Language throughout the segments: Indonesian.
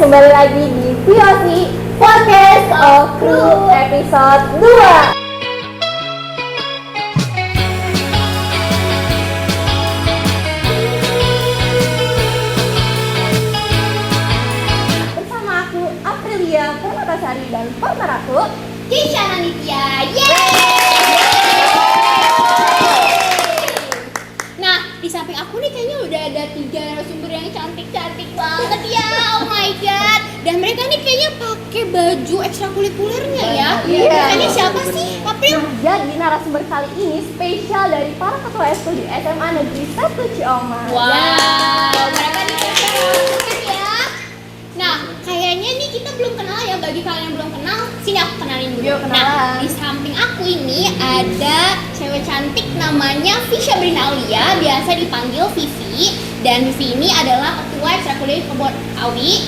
kembali lagi di VOC Podcast of Crew episode 2. Bersama aku Aprilia Permatasari dan partner aku Keisha Nitya. Yeay! Nah, di samping aku nih kayaknya udah ada 3 narasumber yang cantik-cantik banget ya. Oh my god. Dan mereka nih kayaknya pakai baju ekstrakurikulernya ya. Iya. Ini siapa sih? April? Nah, jadi narasumber kali ini spesial dari para ketua eskul di SMA Negeri 1 Ciamas. Wow, mereka nih keren ya. Nah, kayaknya nih kita belum kenal ya. Bagi kalian yang belum kenal, sini aku kenalin dulu. Yuk, kenalan. Nah, di samping aku ini ada cewek cantik namanya Fisya Brinalia, biasa dipanggil Vivi. Dan Vivi ini adalah ketua ekstrakurikuler Kebon Awi,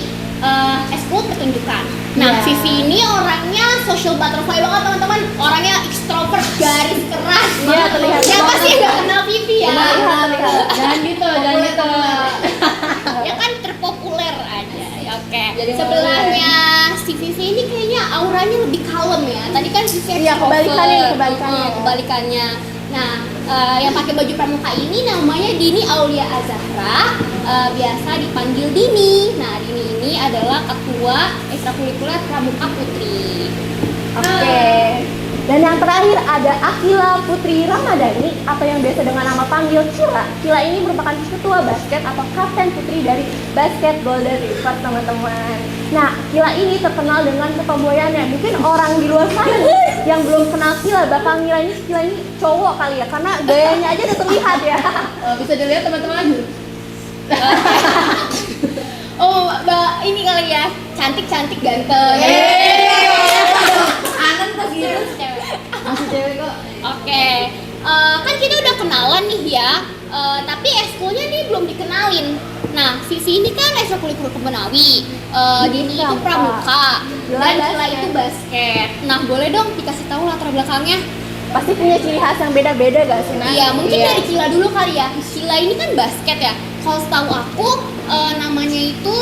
eskul pertunjukan. Nah, Iya. Vivi ini orangnya social butterfly banget teman-teman. Orangnya ekstrovert, garis keras. Iya, terlihat Siapa banget. sih yang gak kenal Vivi ya? Terlihat. Jangan gitu. Ya kan terpopuler aja. Oke. Jadi Sebelahnya si Vivi ini kayaknya auranya lebih kalem ya. Tadi kan Vivi Iya, extrovert. kebalikannya. Kebalikannya. Nah, yang pakai baju pramuka ini namanya Dini Aulia Azahra, biasa dipanggil Dini. Nah, Dini ini adalah ketua ekstrakurikuler Pramuka Putri. Oke. Dan yang terakhir ada Akila Putri Ramadhani atau yang biasa dengan nama panggil Cila. Cila ini merupakan ketua basket atau kapten putri dari basket Golden Rivers, teman-teman. Nah, Cila ini terkenal dengan ketomboyannya. Mungkin orang di luar sana yang belum kenal Cila bakal ngira ini Cila ini cowok kali ya, karena gayanya aja udah terlihat ya. Bisa dilihat teman-teman. Oh, ini kali ya, cantik-cantik ganteng. Anan tuh gitu. Masih cewek kok. Oke, kan kita udah kenalan nih ya, tapi eskulnya nih belum dikenalin. Nah, Vivi ini kan ekstrakurikuler Kemenawi, Dini itu pramuka, dan Cila itu basket. Nah, boleh dong dikasih tahu latar belakangnya? Pasti punya ciri khas yang beda-beda gak sih, Nak? Iya, mungkin dari Cila dulu kali ya. Cila ini kan basket ya. Kalau setahu aku, namanya itu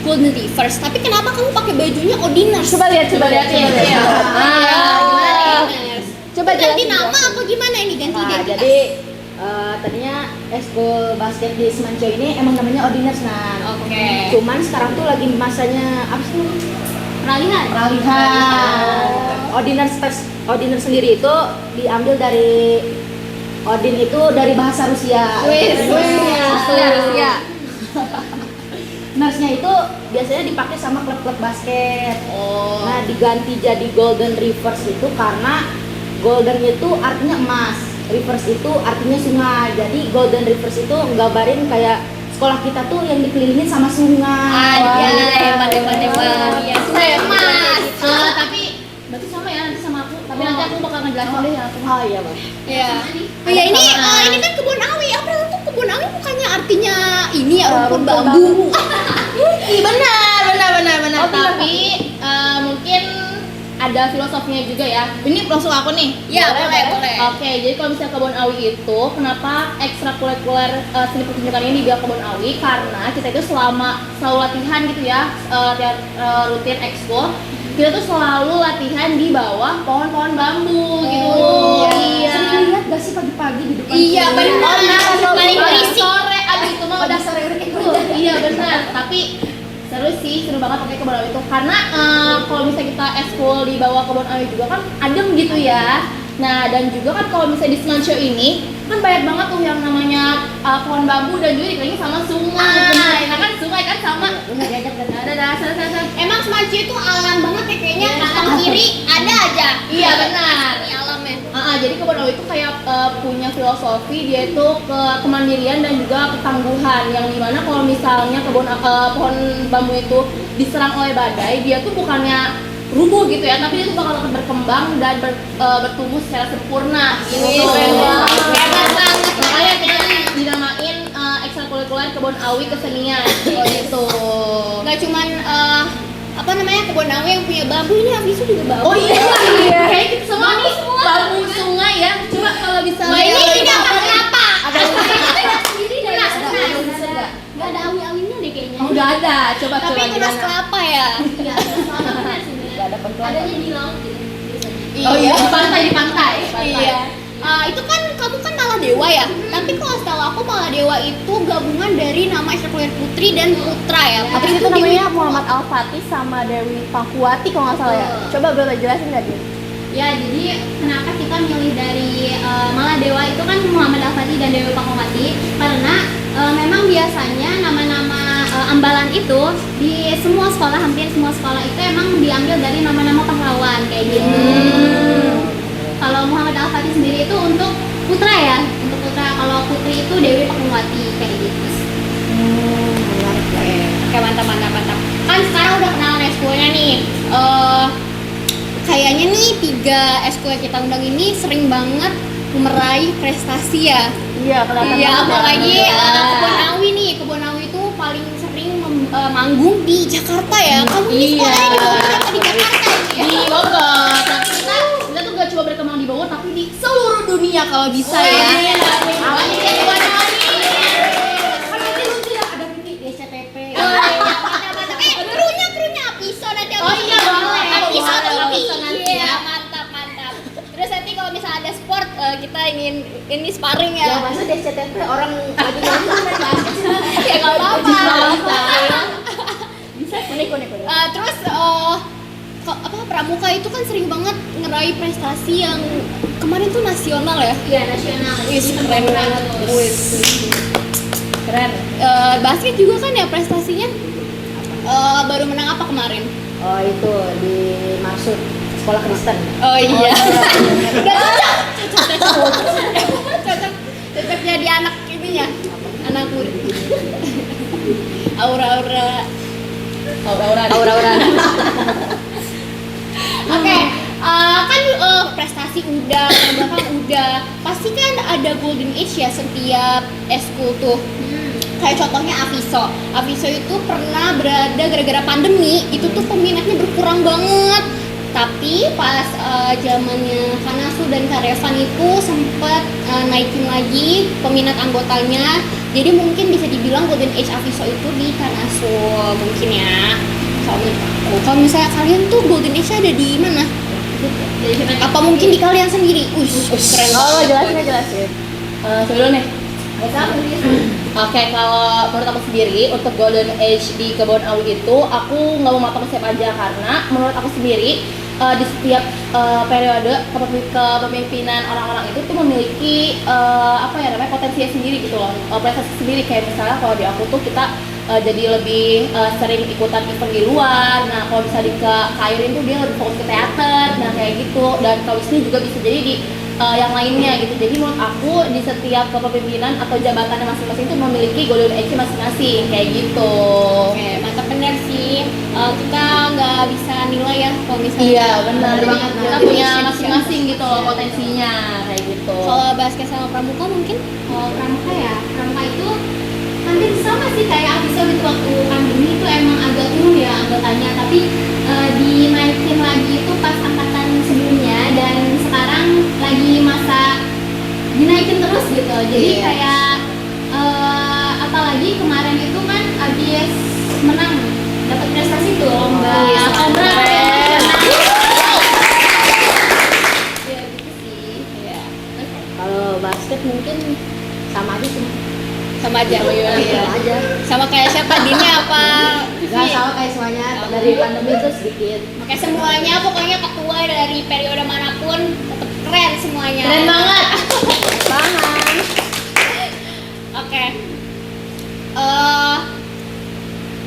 Golden Rivers. Tapi kenapa kamu pakai bajunya Ordiners? Coba lihat. Coba lihat. Coba ganti jelasin, nama jelasin. apa gimana ini ganti Nah, identitas? jadi tadinya eskul basket di Semancio ini emang namanya Ordiners nah. Oke. Cuman sekarang tuh lagi masanya apa sih? Peralihan. Ordiners sendiri itu diambil dari Odin itu dari bahasa Rusia. Rusia. Nurse-nya itu biasanya dipakai sama klub-klub basket. Oh. Nah, diganti jadi Golden Rivers itu karena Golden itu artinya emas, Rivers itu artinya sungai. Jadi Golden Rivers itu nggambarin kayak sekolah kita tuh yang dikelilingin sama sungai. Hebat. Iya, sungai emas. Tapi berarti sama ya nanti sama aku. Tapi nanti aku bakal ngejelasin deh yang aku. Oh iya, Bang. Iya. Oh ya ini kan kebun awi. Apa itu kebun awi bukannya artinya ini ya rumput bambu? Benar. Oh, Tapi mungkin ada filosofinya juga ya. Ini masuk aku nih. Iya, boleh. Oke, jadi kalau misalnya kebun awi itu, kenapa ekstrakurikuler seni pertunjukan ini dibilang kebun awi? Karena kita itu selalu latihan gitu ya, tiap rutin ekskul, kita tuh selalu latihan di bawah pohon-pohon bambu gitu. Iya. Sering lihat gak sih pagi-pagi di depan? Iya, sini? benar. Paling Paling berisik. sore, abis itu mah udah sore itu. Iya benar. Tapi seru banget pakai kebun awi itu karena kalau misalnya kita eskul di bawah kebun awi juga kan adem gitu ya. Nah, dan juga kan kalau misalnya di Semancio ini kan banyak banget tuh yang namanya pohon bambu dan juga dikelilingi sama sungai. Nah kan sungai kan sama. Diajak ada sana. Emang Semancio itu alam banget ya kayaknya, kanan kiri ada aja. Iya benar. Ini alamnya. Jadi kebun awi itu kayak punya filosofi, dia itu kemandirian dan juga ketangguhan, yang dimana kalau misalnya pohon bambu itu diserang oleh badai, dia tuh bukannya rubuh gitu ya, tapi dia tuh bakal berkembang dan bertumbuh secara sempurna gitu. Hebat banget. Makanya kita dinamain ekstrakurikuler kebun awi kesenian gitu. Gak cuman kebun awi yang punya bambu, ini Avisu juga bambu. Oh iya. Iya. Kayak kita semua nih bambu sungai ya. Coba kalau bisa. Wah, ini apa kenapa? Ada Gak ada awi-awinya deh kayaknya. Oh, udah ada. Coba Tapi itu ras gimana? kelapa ya. Iya, soalnya benar sih. Gak ada pentuan. Adanya di laut gitu. biasanya. Oh iya, di pantai. Iya. Itu kan kamu kan Maladewa ya. Tapi kalau setahu aku Maladewa itu gabungan dari nama ekstrakurikuler putri dan putra ya. Tapi Putri itu namanya Dewi- Muhammad Al-Fatih sama Dewi Pakuwati kalau nggak salah ya. Coba Bro jelasin nggak Din? Ya, jadi kenapa kita milih dari Maladewa itu kan Muhammad Al-Fatih dan Dewi Pakuwati karena memang biasanya nama-nama ambalan itu di semua sekolah, hampir semua sekolah itu emang diambil dari nama-nama pahlawan kayak gitu. Kalau Muhammad Al-Fatih sendiri itu untuk putra ya, untuk putra. Kalau putri itu Dewi Pakuwati kayak gitu. Menarik ya. Oke, mantap. Kan sekarang udah kenalan eskulnya nih. Kayaknya nih 3 eskul yang kita undang ini sering banget meraih prestasi ya. Iya, kelihatan Iya, banget ya. apalagi Iya. Kebon Awi nih. Kebon Awi itu paling sering manggung di Jakarta ya. Kamu ini sekolahnya di Bogor apa di Jakarta ya? Di Bogor. Nah, kita tuh gak cuma berkembang di Bogor tapi di seluruh dunia kalau bisa ya. Amin ya Tuhan. Kan nanti lucu ya ada nanti di SCTV. Mantap. Krunya Apiso nanti. Oh iya, boleh. Apiso Boleh, tuh Apiso nanti Iya, ya. mantap. Terus nanti kalau misalnya ada sport kita ingin ini sparring Ya, ya. masa di SCTV orang lagi nonton ya kan? Ya nggak apa-apa. Bisa kuning. Terus pramuka itu kan sering banget ngeraih prestasi yang kemarin tuh nasional ya. Iya, nasional. Wis, keren banget. Wis. Keren. Basket juga kan ya prestasinya. Baru menang apa kemarin? Oh itu di Maksud sekolah Kristen. Oh iya. Udah cocok jadi anak ininya. Anak murid. Aura-aura. Oke, kan prestasi udah, terbang udah, pasti kan ada golden age ya setiap eskul tuh. Kayak contohnya Aviso itu pernah berada gara-gara pandemi, itu tuh peminatnya berkurang banget. Tapi pas zamannya Kanasu dan Karevan itu sempat naikin lagi peminat anggotanya. Jadi mungkin bisa dibilang golden age Aviso itu di Kanasu mungkin ya. Kalau misalnya kalian tuh golden age ada di mana? Apa mungkin di kalian sendiri? Keren Oh banget. jelasin. Sebelum nih. Oke, kalau menurut aku sendiri untuk golden age di Kebon Awi itu aku nggak mau matok siapa aja karena menurut aku sendiri di setiap periode kepemimpinan orang-orang itu tuh memiliki potensinya sendiri gitu loh, prestasi sendiri. Kayak misalnya kalau di aku tuh kita jadi lebih sering ikutan event di luar. Nah kalau misalnya di Kairin tuh dia lebih fokus ke teater, nah kayak gitu. Dan kalau Wisnu juga bisa jadi di yang lainnya gitu. Jadi menurut aku di setiap kepemimpinan atau jabatannya masing-masing itu memiliki golden age masing-masing kayak gitu. Oke, mantap bener sih. Kita nggak bisa nilai ya kalau misalnya. Iya benar Jadi, banget. Kita punya masing-masing gitu loh potensinya kayak gitu. Kalau basket sama pramuka mungkin? Kalau pramuka ya, pramuka itu hampir sama sih kayak Aviso gitu. Waktu pandemi itu emang agak turun ya anggotanya, tapi dinaikin lagi itu pas angkatan sebelumnya dan sekarang lagi masa dinaikin terus gitu. Jadi Iya. kayak apalagi kemarin itu kan abis menang dapat prestasi tuh lomba Iya, Kobra keren. ya gitu sih. Iya. Kalau basket mungkin sama aja sih. Sama aja. Iya aja. Sama kayak siapa? Dini apa? Gak sama kayak semuanya. Dari pandemi itu sedikit. Oke, semuanya pokoknya ketua dari periode manapun tetap keren semuanya. Keren banget. Paham. Oke.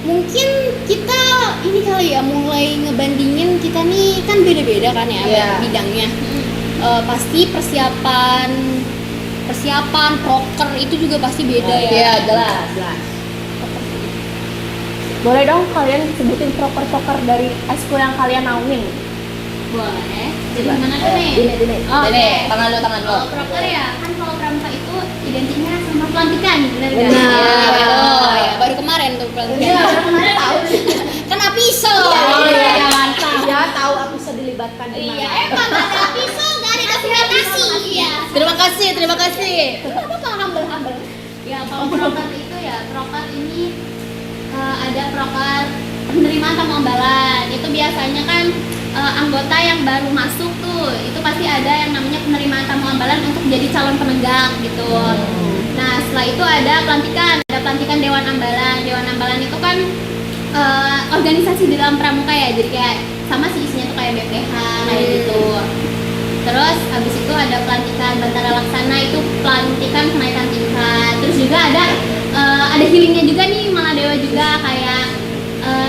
Mungkin kita ini kali ya mulai ngebandingin kita nih kan beda-beda kan ya Iya. bidangnya. Pasti persiapan proker itu juga pasti beda ya. Iya jelas. Boleh dong kalian sebutin proker-proker dari eskul yang kalian naungin. Boleh. Jadi gimana tuh nih? Dini. Dene, tangan lo. Oh, Proker ya, kan kalau pramuka itu identiknya sama pelantikan, benar Benar. nggak? Oh, ya, baru kemarin tuh pelantikan. Iya, baru kemarin tahu. Kan Apiso. Oh iya, mantap. Ya tahu aku bisa dilibatkan di Iya, mana. emang ada Apiso nggak ada dokumentasi. Iya. Terima kasih. Apa humble. Ya kalau proker itu ya, proker ini ada proker penerimaan tamu ambalan. Itu biasanya kan anggota yang baru masuk tuh, itu pasti ada yang namanya penerimaan tamu ambalan untuk jadi calon penegak gitu. Nah, setelah itu ada pelantikan Dewan Ambalan. Dewan Ambalan itu kan organisasi di dalam pramuka ya, jadi kayak sama sih isinya tuh kayak BPH kayak gitu. Terus habis itu ada pelantikan Bantara Laksana, itu pelantikan kenaikan tingkat. Terus juga ada healingnya juga nih, Maladewa juga kayak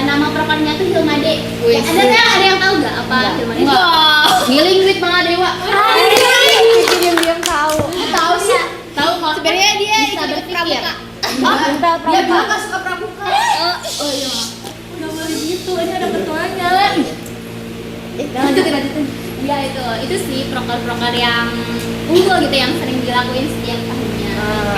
nama prokernya tuh Hilmade. Ada yang tahu nggak apa Hilmade? Healing with Maladewa. Diam-diam tahu. Tahu sih. Tahu kalau Sebenarnya dia bisa ikut berpikir. pramuka. Pintar Dia pramuka. nggak suka pramuka. Oh iya. Udah boleh gitu, ini ada ketuanya. Lanjutin. Ya itu sih proker-proker yang unggul gitu yang sering dilakuin setiap tahunnya.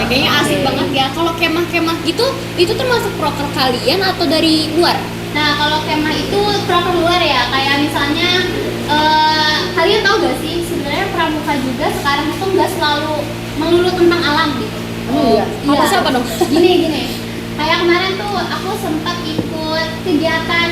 Kayaknya asik banget ya. Kalau kemah-kemah gitu, itu termasuk proker kalian atau dari luar? Nah, kalau kemah itu proker luar ya. Kayak misalnya kalian tahu gak sih sebenarnya pramuka juga sekarang itu nggak selalu melulu tentang alam gitu. Iya. Apa siapa dong? Gini. Kayak kemarin tuh aku sempat ikut kegiatan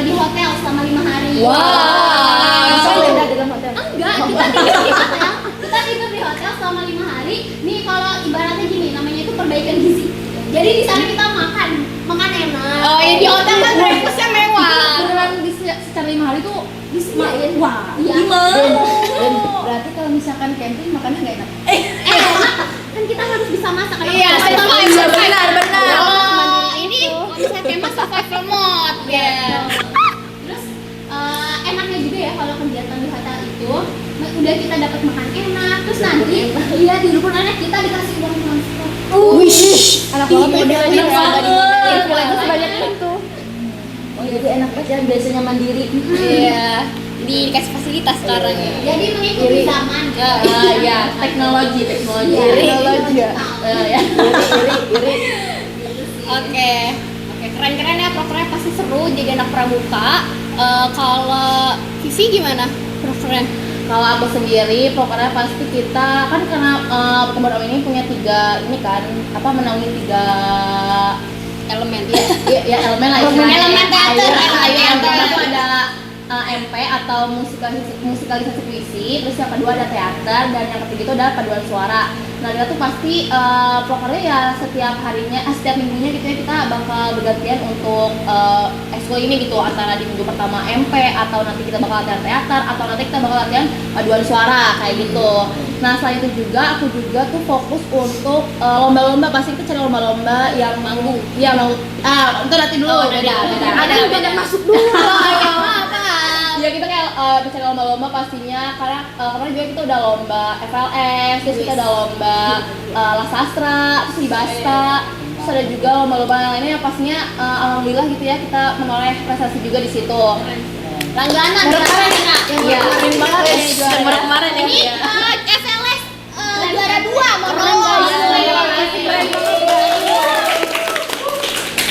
di hotel selama 5 hari. Masa beda dalam hotel? Enggak, kita tidur di hotel. Kita tidur di hotel selama 5 hari. Nih kalau ibaratnya gini, namanya itu perbaikan gizi. Jadi di sana kita makan enak. Oh ya di hotel kan breakfastnya mewah. Beneran secara 5 hari tuh Disediain. wah. Iya. Dan berarti kalau misalkan camping makannya nggak enak. Enak. Kan kita harus bisa masak. Kenapa Iya, kita survive. benar. Oh, Ini kalau misalnya kemah survival mode. Ya. Terus enaknya juga ya kalau kegiatan di hotel itu udah kita dapat makan enak, terus nanti di rumah anak kita dikasih uang transport. Anak banget modelnya Enak banget. Privilege sebanyak itu. Oh jadi enak aja biasanya mandiri. Iya. Dikasih fasilitas sekarang ya. Jadi mengikuti zaman. Iya, teknologi. Teknologi ya. Ya. Iri. Oke, keren-keren ya, prokernya pasti seru jadi anak pramuka. Kalau Vivi gimana prokernya? Kalau aku sendiri, pokoknya pasti kita kan karena Kebun Awi ini punya 3 ini kan menaungi 3 Elemen. ya elemen lah Elemen teater, yang elemen pertama teater. tuh ada MP atau musikalisasi puisi, terus yang kedua ada teater, dan yang ketiga itu ada paduan suara. Nah kita tuh pasti pokoknya ya setiap harinya, setiap minggunya gitu ya kita bakal bergantian untuk ekskul ini gitu, antara di minggu pertama MP atau nanti kita bakal latihan teater atau nanti kita bakal latihan paduan suara kayak gitu. Nah selain itu juga aku juga tuh fokus untuk lomba-lomba, pasti kita cari lomba-lomba yang manggung. Iya manggung. Itu nanti dulu. Beda masuk dulu. Ya kita kayak mencari lomba-lomba pastinya, karena kemarin juga kita udah lomba FLS, terus kita udah lomba Lasastra, terus di Basta, terus ada juga lomba-lomba yang lainnya yang pastinya alhamdulillah gitu ya kita menoleh prestasi juga di situ. Langganan Iya, keren banget ya juara. Kemarin ya. Ini FLS juara 2 Keren banget.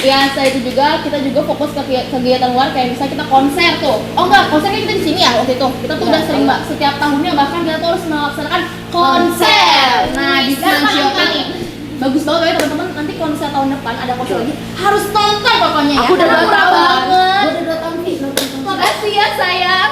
Ya, setelah itu juga kita juga fokus ke kegiatan luar, kayak misalnya kita konser tuh. Oh enggak, konsernya kita di sini ya waktu itu. Kita tuh udah sering setiap tahunnya bahkan kita tuh harus melaksanakan konser. Nah, di Mancio ini bagus banget ya teman-teman. Nanti konser tahun depan ada konser lagi, harus tonton pokoknya ya. Aku udah Karena 2 tahun. banget. Udah 2 tahun sih. Makasih ya sayang.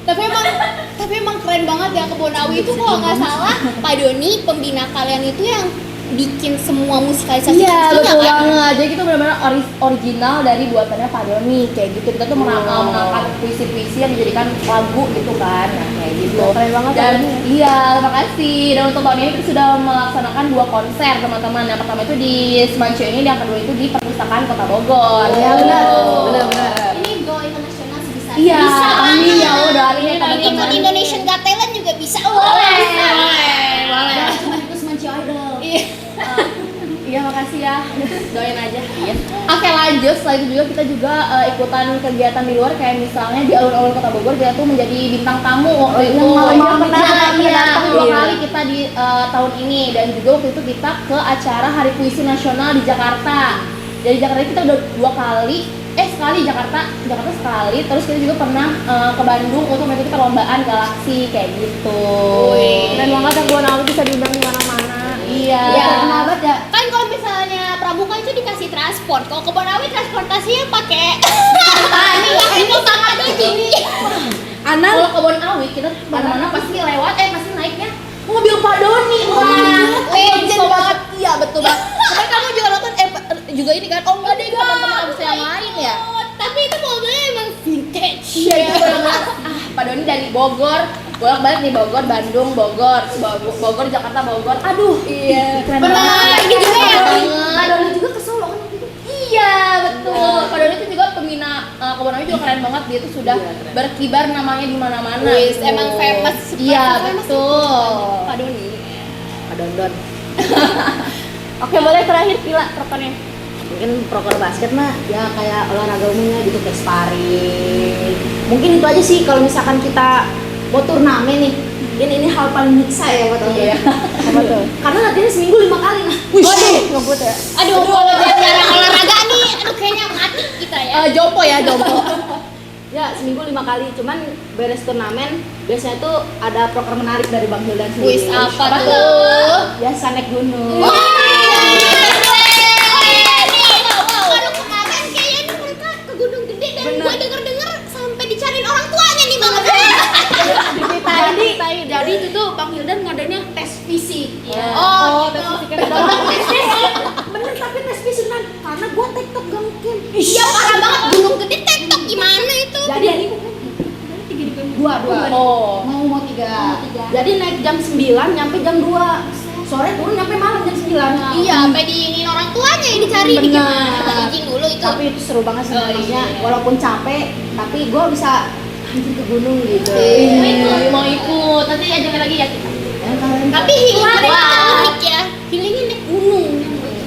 Tapi emang keren banget ya Kebun Awi itu, kalau nggak salah Pak Doni pembina kalian itu yang bikin semua musikalisasi. Iya, puisinya, betul kan? banget. Jadi itu benar-benar original dari buatannya Pak Doni kayak gitu. Kita tuh mengangkat puisi-puisi yang dijadikan lagu gitu kan. Nah, kayak gitu. Keren banget Dan Pak Doni. iya, terima kasih. Dan untuk tahun ini kita sudah melaksanakan 2 konser, teman-teman. Yang pertama itu di Semancio ini, dan yang kedua itu di Perpustakaan Kota Bogor. Iya, benar. Ini go internasional sebisa. Iya, Bisa amin ya Allah, doain ya Ikut teman-teman. Indonesian Got Talent juga bisa. Boleh. Jangan cuma itu Semancio Idol. Iya, makasih ya. Doain aja. Oke, lanjut. Setelah itu juga kita juga ikutan kegiatan di luar, kayak misalnya di alun-alun Kota Bogor kita tuh menjadi bintang tamu waktu itu. malam pernah Datang 2 iya. kali kita di tahun ini, dan juga waktu itu kita ke acara Hari Puisi Nasional di Jakarta. Dari Jakarta kita udah 2 kali. Sekali Jakarta sekali, terus kita juga pernah ke Bandung untuk mengikuti perlombaan galaksi kayak gitu. Keren banget yang gue bisa diundang di mana-mana. Iya. Iya. Kenapa ya? Kan kalau misalnya pramuka itu dikasih transport. Kalau ke Bonawi transportasinya pakai Ini sama aja gini. Anak Kalau kebun awi kita mana-mana pasti lewat pasti naiknya mobil Pak Doni. legend banget. Iya betul banget. Tapi kamu juga nonton juga ini kan? Oh enggak deh, teman-teman aku yang lain ya. Tapi itu mobilnya emang vintage. Iya benar. Pak Doni dari Bogor, bolak-balik nih Bogor, Bandung, Bogor, Bogor, Jakarta, Bogor. Aduh, iya. Keren Benar, banget. ini juga ya. Pak Doni juga ke Solo kan waktu itu? Iya, betul. Pak Doni itu juga pembina kebun awi juga keren banget. Dia tuh sudah berkibar namanya di mana-mana. Wis, gitu. emang famous. Iya, Famous betul. Pak Doni. Pak Dondon. Oke, boleh terakhir Kila prokernya. Mungkin proker basket mah ya kayak olahraga umumnya gitu, kayak sparring. Mungkin itu aja sih kalau misalkan kita mau turnamen nih. Ini hal paling nyiksa ya buat aku ya. Apa tuh? Karena latihannya seminggu 5 kali nah. Waduh, ngebut ya. Aduh, kalau jarang olahraga nih, aduh kayaknya mati kita ya. Jompo ya, jompo. Ya seminggu 5 kali. Cuman beres turnamen biasanya tuh ada proker menarik dari Bang Hildan sendiri. Wis, apa tuh? Biasa naik gunung. Kalau kemarin kayaknya nih mereka ke Gunung Gede dan gue denger-denger sampai dicariin orang tuanya nih Bang. Jadi itu tuh Bang Hildan ngadainnya tes fisik. Oh, tes gitu. fisik doang. Bener tapi tes fisik kan karena gua TikTok gak mungkin. Iya parah banget Gunung Gede TikTok gimana itu? Jadi dua Oh. mau 3. Jadi naik jam 9 nyampe jam 2 sore turun nyampe malam jam 9. Iya, sampai diinin orang tuanya yang dicari Bener. gimana? Izin dulu itu. Tapi itu seru banget sih Oh, maksudnya iya. walaupun capek tapi gua bisa anjir ke gunung gitu. Mau ikut. Nanti aja lagi ya kita. Tapi healing mereka unik ya. Healingnya naik gunung.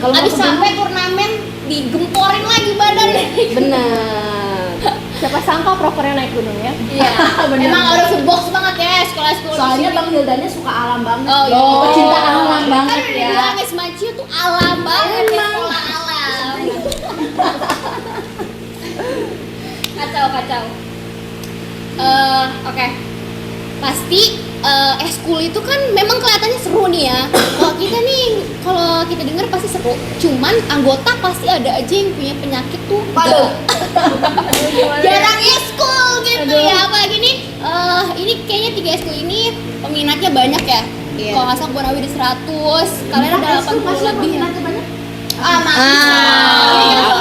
Kalau mau Abis ke gunung- sampai turnamen digemporin lagi badannya. Bener. Siapa sangka prokernya naik gunung ya? Iya. Emang harus box banget ya sekolah-sekolah. Soalnya di sini. Bang Hildannya suka alam banget. Oh, iya. Pecinta alam banget Kan ya. bilang Esmacio tuh alam banget ya, sekolah alam. Kacau. Oke. Pasti eskul itu kan memang kelihatannya seru nih ya. Kalau kita dengar pasti seru. Cuman anggota pasti ada aja yang punya penyakit tuh. Waduh. Jarang eskul gitu ya. Apalagi nih ini kayaknya 3 eskul ini peminatnya banyak ya. Iya. Kalau nggak salah Bonawi ada 100, kalian ada 80 lebih ya. banyak.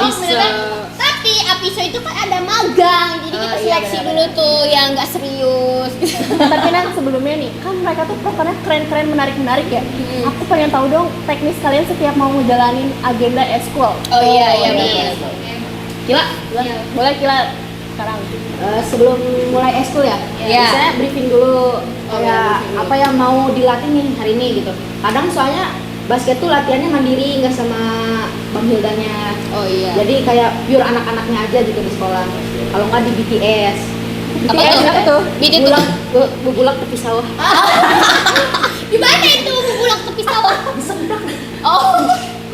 Bisa. Tapi Apiso itu kan ada magang, jadi kita seleksi dulu tuh yang nggak serius. Tapi Nan, sebelumnya nih, kan mereka tuh prokernya keren-keren, menarik-menarik ya. Aku pengen tahu dong teknis kalian setiap mau ngejalanin agenda eskul. Oh iya nih. Kila. Boleh Kila sekarang. Sebelum mulai eskul ya, Iya. saya briefing dulu kayak apa yang mau dilatih nih hari ini gitu. Kadang soalnya basket tuh latihannya mandiri, nggak sama Bang Hildanya. Oh iya. Jadi kayak pure anak-anaknya aja gitu di sekolah. Kalau nggak di BTS. Apa tuh? Bidi tuh. Bubulak tepi sawah. Di mana itu pulang tepi sawah? Di sebelah. Oh.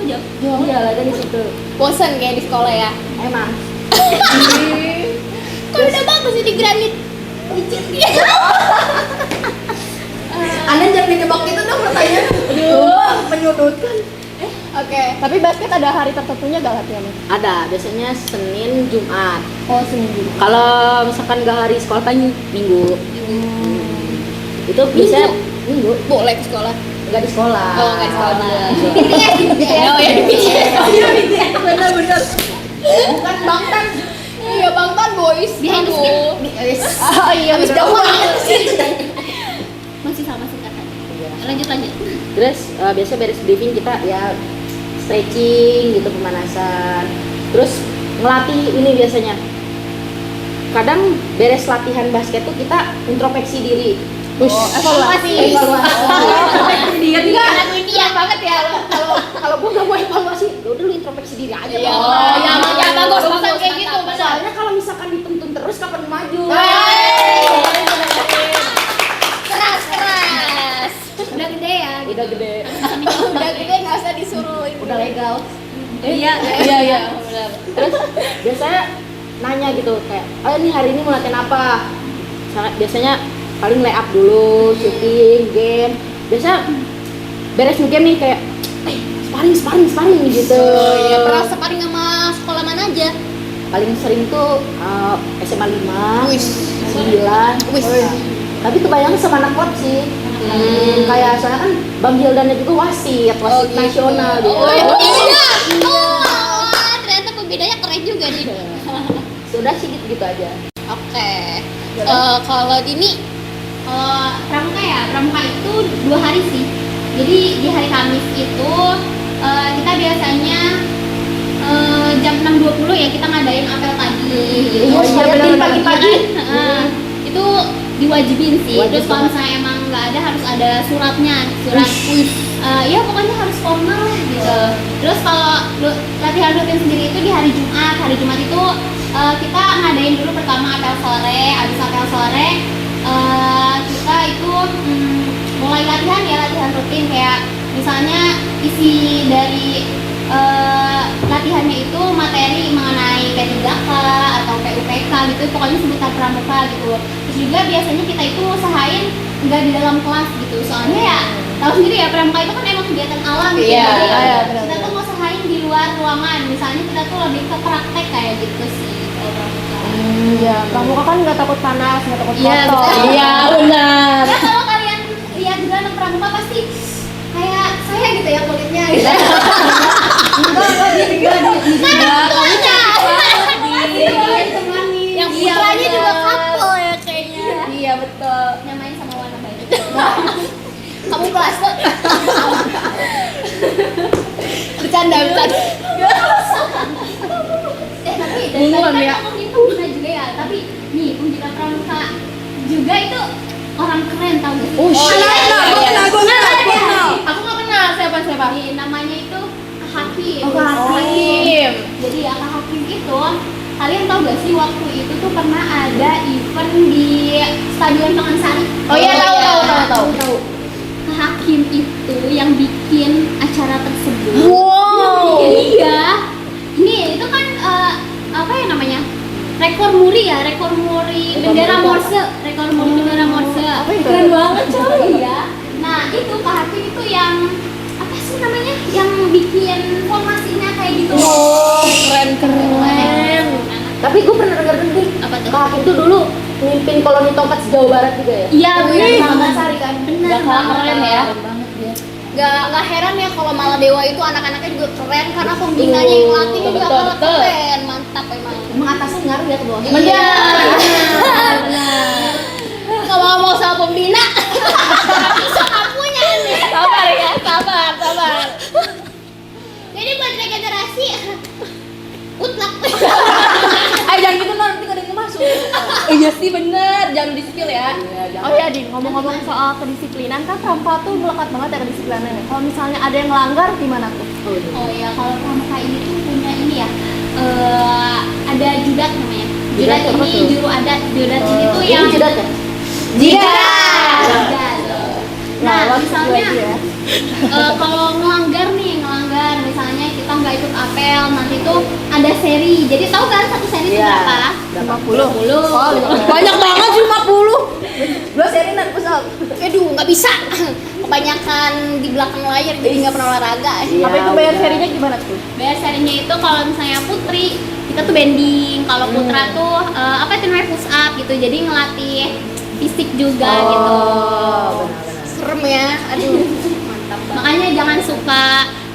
Iya, lagi di situ. Bosan kayak di sekolah ya. Emang. Kalau udah bagus di granit. Anda jangan dijebak itu dong pertanyaan. Aduh, menyudutkan. Oke. Tapi basket ada hari tertentunya gak latihannya? Ada, biasanya Senin, Jumat. Oh, seminggu. Kalau misalkan nggak hari sekolah kan Minggu. Itu biasanya Minggu. Boleh ke sekolah. Nggak di sekolah. Oh, nggak di sekolah. BTS. Oh ya di BTS. Bener-bener. Bukan Bangtan. Iya Bangtan boys. Behind the Aduh. Oh iya, Habis bener. jauh banget sih. Masih sama singkatan. Iya. Lanjut. Terus biasa beres briefing kita ya stretching gitu, pemanasan. Terus ngelatih ini biasanya. Kadang beres latihan basket tuh kita introspeksi diri. Evaluasi. Dia Anak India banget ya. kalau gue gak mau evaluasi, udah lu introspeksi diri aja. Iya. Bang. Ya bagus kayak gitu. Soalnya kalau misalkan dituntun terus kapan maju? Keras. Udah gede ya. Udah gede. Udah gede nggak usah disuruh. Udah legal. Iya. Benar. Terus biasanya nanya gitu kayak, oh ini hari ini mau latihan apa? Biasanya paling lay up dulu, shooting, game. Biasa beres game nih kayak, sparring gitu. Oh iya, pernah sparring sama sekolah mana aja? Paling sering tuh SMA 5, Wis. 9. Wis. Tapi kebayang sama anak klub sih. Kayak soalnya kan Bang Gildannya juga wasit nasional dia. Oh iya. Oh, ternyata pembedanya keren juga nih. Sudah sih gitu aja. Oke. Kalau Dini Pramuka itu 2 hari sih. Jadi di hari Kamis itu kita biasanya jam 6.20 ya kita ngadain apel pagi. Oh iya, benar-benar pagi-pagi. Itu diwajibin sih. Wajib Terus kalau banget. misalnya emang nggak ada harus ada suratnya, surat ya pokoknya harus formal lah gitu. Terus kalau latihan rutin sendiri itu di hari Jumat. Hari Jumat itu kita ngadain dulu pertama apel sore. Abis apel sore kita itu mulai latihan rutin kayak misalnya isi dari latihannya itu materi mengenai P3K atau PUPK gitu, pokoknya seputar pramuka gitu. Terus juga biasanya kita itu usahain nggak di dalam kelas gitu, soalnya ya tahu sendiri ya pramuka itu kan emang kegiatan alam gitu. Iya, Jadi benar. kita tuh usahain di luar ruangan, misalnya kita tuh lebih ke praktek kayak gitu sih kalau pramuka. Iya, pramuka kan nggak takut panas, nggak takut Iya, kotor. betul. Iya benar. Ya kalau kalian lihat juga anak pramuka pasti kayak saya gitu ya kulitnya gitu. yang putranya juga couple ya kayaknya. Iya betul. Nyamain sama warna baju. Kamu plastik. Bercanda. Tapi dari Bingung tadi ya. kan ngomongin pembina juga ya. Tapi nih pembina pramuka juga itu orang keren tau gak sih? Oh, Aku nggak kenal siapa. Namanya itu Kak Hakim. Oh, Kak Hakim. Jadi ya Kak Hakim itu kalian tau gak sih waktu itu tuh pernah ada event di Stadion Pakansari? Oh iya, tahu. Kak Hakim itu yang bikin acara tersebut. Wow. Iya. Ini itu kan apa ya namanya? Rekor muri bendera Morse. Rekor muri bendera Morse. Keren banget coy. Iya. Nah, itu Kak Hakim itu yang apa sih namanya? Yang bikin formasinya kayak gitu. Oh, keren. Tapi gue pernah denger nih. Apa tuh? Kak Hakim tuh dulu mimpin koloni tongkat Jawa Barat juga ya. Iya, benar Sama banget. Sari kan. Benar Gak kalah banget. keren ya. Gak heran ya kalau Maladewa itu anak-anaknya juga keren karena pembinanya yang latihnya juga Betul, kalah betul. keren. Mantap emang. Emang atasnya ngaruh ya ke bawah. Kalau mau sama pembina bisa ngapunya nih. Sabar ya, sabar. Jadi buat regenerasi utlak. Jangan gitu nanti gak ada yang masuk. Iya sih bener, jangan di-spill ya. Oh iya, Din, ngomong-ngomong soal kedisiplinan kan pramuka tuh melekat banget ya kedisiplinannya. Kalau misalnya ada yang melanggar gimana tuh? Oh ya, kalau pramuka ini tuh punya ini ya, ada judat namanya. Judat Judat apa ini tuh? juru adat. Judat ini tuh Ini yang jidat ya? Jidat. Nah, waktu misalnya itu aja ya. kalau ngelanggar misalnya kita nggak ikut apel, nanti tuh ada seri. Jadi tahu kan satu seri itu Iya. berapa? 50. Oh, Banyak banget sih 50. 2 seri nanti pesawat. Aduh, nggak bisa. Kebanyakan di belakang layar jadi nggak pernah olahraga. Iya, Apa itu bayar udah. serinya gimana tuh? Bayar serinya itu kalau misalnya putri kita tuh bending, kalau putra tuh apa itu namanya push up gitu. Jadi ngelatih fisik juga gitu. Benar. Serem ya. Aduh, mantap banget. Makanya jangan suka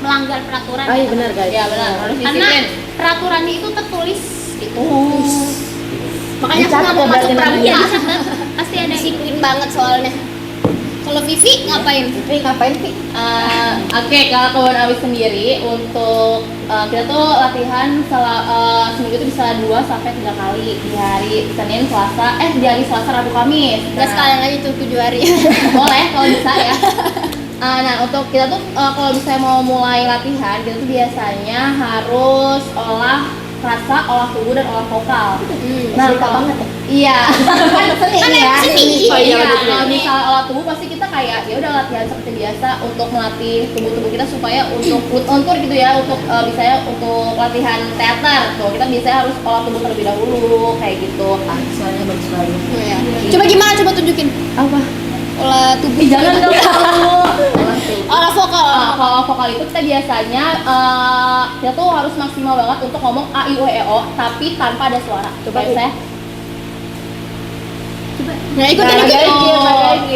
melanggar peraturan. Iya benar guys. Ya benar, harus disiplin. karena peraturannya itu tertulis gitu. Makanya aku Dicatat nggak mau ya masuk berarti pramuka. Iya, pasti ada. Disiplin banget soalnya. Kalau Vivi ngapain? Tapi ngapain sih? Oke, kalau kawan Awi sendiri untuk kita tuh latihan seminggu itu bisa 2 sampai 3 kali di hari Senin, Selasa, di hari Selasa, Rabu, Kamis. Gak sekalian aja tuh 7 hari. Boleh kalau bisa ya. Nah, untuk kita tuh kalau misalnya mau mulai latihan, kita tuh biasanya harus olah rasa, olah tubuh dan olah vokal. Nah, kalau- banget ya. Iya. Kan emang seni. Oh iya, iya, betul. kalau misalnya olah tubuh pasti kita kayak ya udah latihan seperti biasa untuk melatih tubuh kita supaya untuk untuk gitu ya, untuk misalnya untuk latihan teater tuh kita biasanya harus olah tubuh terlebih dahulu kayak gitu. Suaranya bagus sekali. Coba gimana? Coba tunjukin. Apa? Olah tubuh. Jangan dong. Oh, vokal. Kalau vokal itu kita biasanya kita tuh harus maksimal banget untuk ngomong a i u e o tapi tanpa ada suara. Coba saya. Nah, ikutin Nah, ikutin. lagi.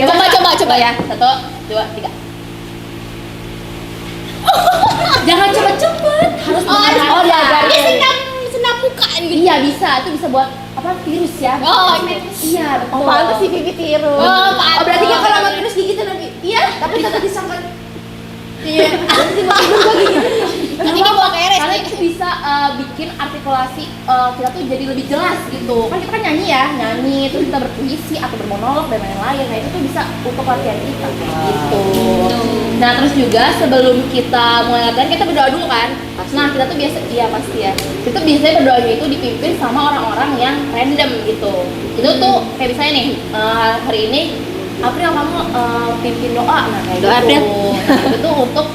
Coba ya. 1, 2, 3. Jangan cepet-cepet, harus Oh, diajarin. Ini senam muka gitu. Iya bisa, itu bisa buat apa virus ya? Oh, iya betul. Oh, pantes sih pipi tiru. Oh, pantes. berarti kan kalau sama virus gigi tuh nanti. Iya, tapi tetap disangka. Iya. Nanti dibawa ke RS Karena nih. itu bisa bikin artikulasi kita tuh jadi lebih jelas gitu. Kan kita kan nyanyi, terus kita berpuisi atau bermonolog dan lain-lain. Nah itu tuh bisa untuk latihan kita gitu. Nah terus juga sebelum kita mulai latihan kita berdoa dulu kan. Nah kita tuh biasa, iya pasti ya. Kita biasanya berdoanya itu dipimpin sama orang-orang yang random gitu. Itu tuh kayak misalnya nih hari ini April kamu pimpin doa, nah kayak Doa, gitu. April. Nah, itu tuh untuk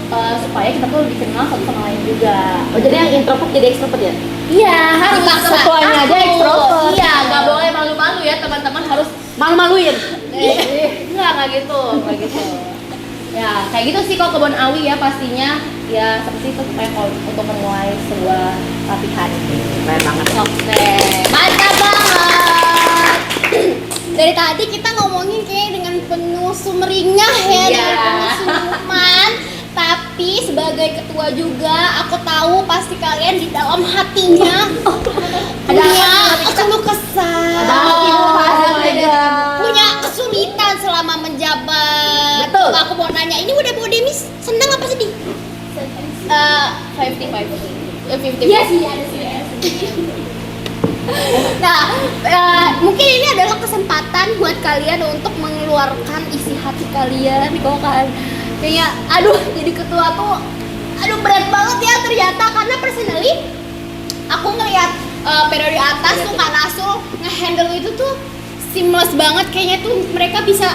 supaya kita tuh lebih kenal satu sama lain juga. Oh jadi yang introvert jadi extrovert ya? Iya, harus Dipaksa. ketuanya aja Harus. ekstrovert. Iya, nggak boleh malu-malu ya teman-teman, harus Malu-maluin. nggak gitu, nggak gitu. Ya, kayak gitu sih kalau kebun awi ya pastinya ya seperti itu kayak kalau untuk memulai sebuah latihan. Keren banget. Oke, mantap banget. Dari tadi kita ngomongin kayak dengan penuh sumringah ya, Iya. dengan penuh senyuman. Tapi sebagai ketua juga, aku tahu pasti kalian di dalam hatinya punya keluh kesah, punya kesulitan selama menjabat. Betul. Coba aku mau nanya, ini udah Bu Demis senang apa sedih? 50-50. Iya sih, ada sih. Nah, mungkin ini adalah kesempatan buat kalian untuk mengeluarkan isi hati kalian, kok kan? Kayaknya, aduh, jadi ketua tuh, aduh berat banget ya ternyata karena personally, aku ngelihat periode atas tuh Kak Nasul nge-handle itu tuh seamless banget, kayaknya tuh mereka bisa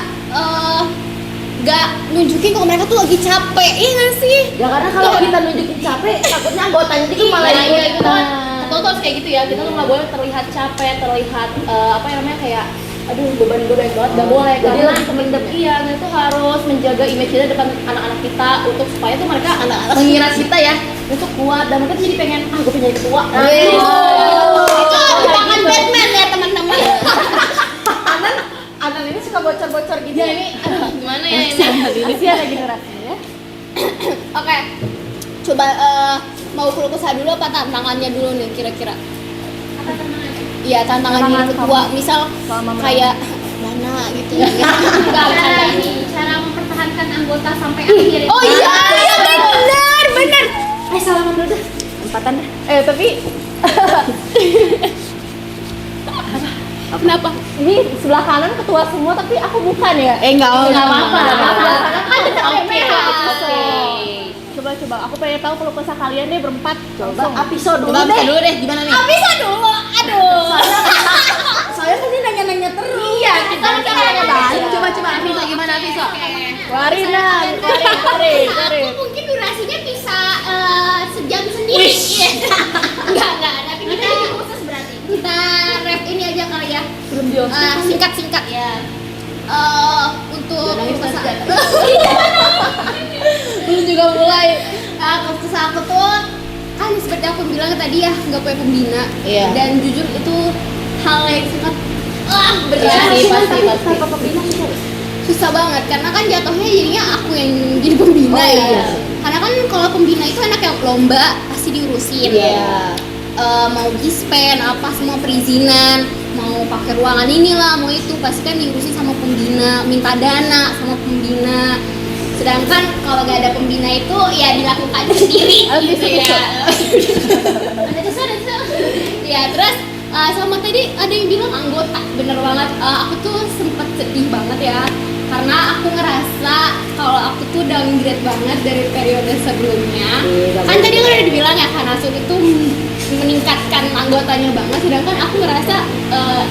gak nunjukin kalau mereka tuh lagi capek, iya gak sih? Ya karena kalau kita nunjukin capek, takutnya anggotanya itu malah Iya, ikut. gitu kan. Betul tuh harus kayak gitu ya. Kita tuh nggak boleh terlihat capek, terlihat apa yang namanya kayak aduh beban gue banyak banget, nggak boleh. Jadi Karena lebih kemendem ya? iya, kita tuh harus menjaga image kita depan anak-anak kita untuk supaya tuh mereka mengira kita ya itu kuat dan mereka tuh jadi pengen gue pengen jadi ketua. Itu jebakan Batman ya teman-teman. Anan ini suka bocor-bocor gitu. Ya ini aduh, gimana ya ini? Ini sih ada generasinya. Oke, coba mau keluh kesah dulu apa tantangannya dulu nih kira-kira? Apa tantangannya? Iya tantangan Tantangan jadi ketua, kamu misal selama kayak dana gitu. Cara ini, cara mempertahankan anggota sampai akhir. Oh iya, benar. Salaman dulu dah. Empatan dah. Tapi Kenapa? ini sebelah kanan ketua semua tapi aku bukan ya. Enggak apa-apa. Kan dekat Oke, merah. oke. Coba aku pengen tahu kalau kesah kalian deh berempat. Coba episode dulu Coba deh. dulu deh gimana nih? Bisa dulu, aduh. Soalnya kan dia nanya-nanya terus. Iya, kita Kan kita nanya balik. balik. Coba Visa gimana Visa? Warina, tarik. Aku mungkin durasinya bisa sejam sendiri. Iya. Enggak, tapi kita khusus berarti. Kita rap ini aja kali ya. Belum jauh. Singkat ya. Untuk kesah. Belum juga mulai. Kesah aku tuh kan seperti aku bilang tadi ya nggak punya pembina. Iya. Dan jujur itu hal yang sangat berat. Iya sih, pasti. Susah banget karena kan jatuhnya jadinya aku yang jadi pembina Oh, ya. iya. Karena kan kalau pembina itu anak yang lomba pasti diurusin. Iya. Mau dispen apa semua perizinan, mau pakai ruangan inilah, mau itu pasti kan diurusin sama pembina, minta dana sama pembina. Sedangkan kalau nggak ada pembina itu ya dilakukan sendiri gitu ya. Ada tuh. Ya terus sama tadi ada yang bilang anggota, bener banget. Aku tuh sempet sedih banget ya karena aku ngerasa kalau aku tuh downgrade banget dari periode sebelumnya. Kan tadi kan udah dibilang ya kan Asun itu meningkatkan anggotanya banget, sedangkan aku ngerasa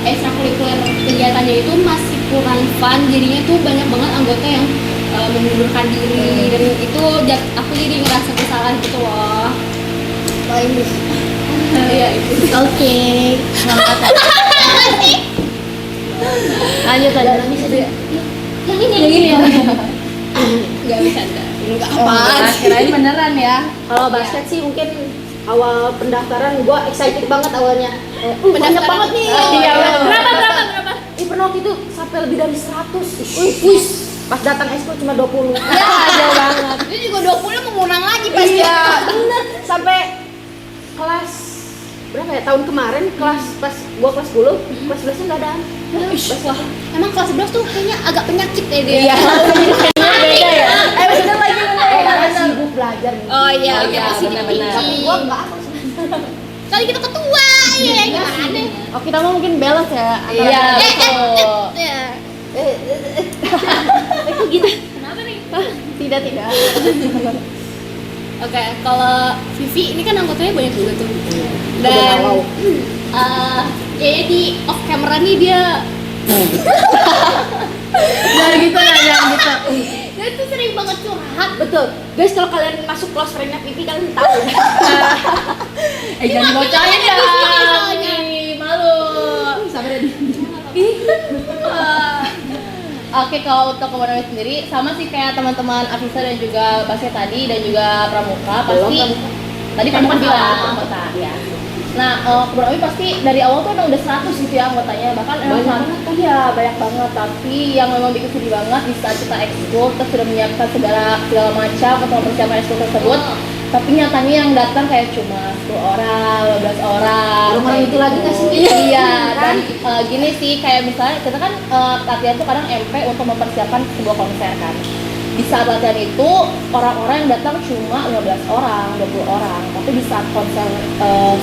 ekstrakurikuler kegiatannya itu masih kurang fun, jadinya tuh banyak banget anggota yang mengundurkan diri dan itu aku jadi ngerasa bersalah gitu loh. Lain ya itu. Oke. Lanjut. Yang ini ya. Nggak bisa. Enggak Oh, apaan sih? kirain beneran ya. Kalau basket sih mungkin awal pendaftaran gue excited banget awalnya. Banyak banget nih. Iya, Berapa? Ih, pernah waktu itu sampai lebih dari 100. Wih, pas datang ekskul cuma 20. Ya, jauh banget. Itu juga 20 mau ngundang lagi pasti. Iya, bener. Sampai kelas berapa ya? Tahun kemarin kelas pas gua kelas 10, kelas 11 nggak ada. Wah, emang kelas 11 tuh kayaknya agak penyakit ya dia. Iya. Beda ya. Maksudnya lagi karena sibuk belajar. Oh iya, Iya, pasti benar-benar. Tapi dipikir. gua nggak apa. Kali kita ketua, ya gimana deh. Oh, kita mau mungkin balance ya. Iya, betul. Ya. Itu gitu. Kenapa nih? Tidak. Oke, kalau Vivi ini kan anggotanya banyak juga tuh. Udah Dan galau. kayaknya di off camera nih dia Jangan gitu lah, jangan gitu. dia tuh sering banget curhat. Betul. Guys, kalau kalian masuk close friend-nya Pipi kalian tahu. Jangan bocorin Makin banyak di sini ya. soalnya. Malu. Sabar ya. Oke, kalau untuk Komodo sendiri sama sih kayak teman-teman Afisa dan juga Basket tadi dan juga Pramuka pasti tadi Pramuka bilang anggota ya. Nah, Komodo pasti dari awal tuh emang udah 100 gitu ya anggotanya, bahkan emang iya banyak banget. Tapi yang memang bikin sedih banget di saat kita ekskul kita sudah menyiapkan segala macam untuk mempersiapkan ekskul tersebut, tapi nyatanya yang datang kayak cuma 10 orang, 15 orang. Orang-orang kayak itu lagi nggak sih? Iya, dan gini sih kayak misalnya kita kan latihan tuh kadang MP untuk mempersiapkan sebuah konser kan. Di saat latihan itu orang-orang yang datang cuma 15 orang, 20 orang, tapi di saat konser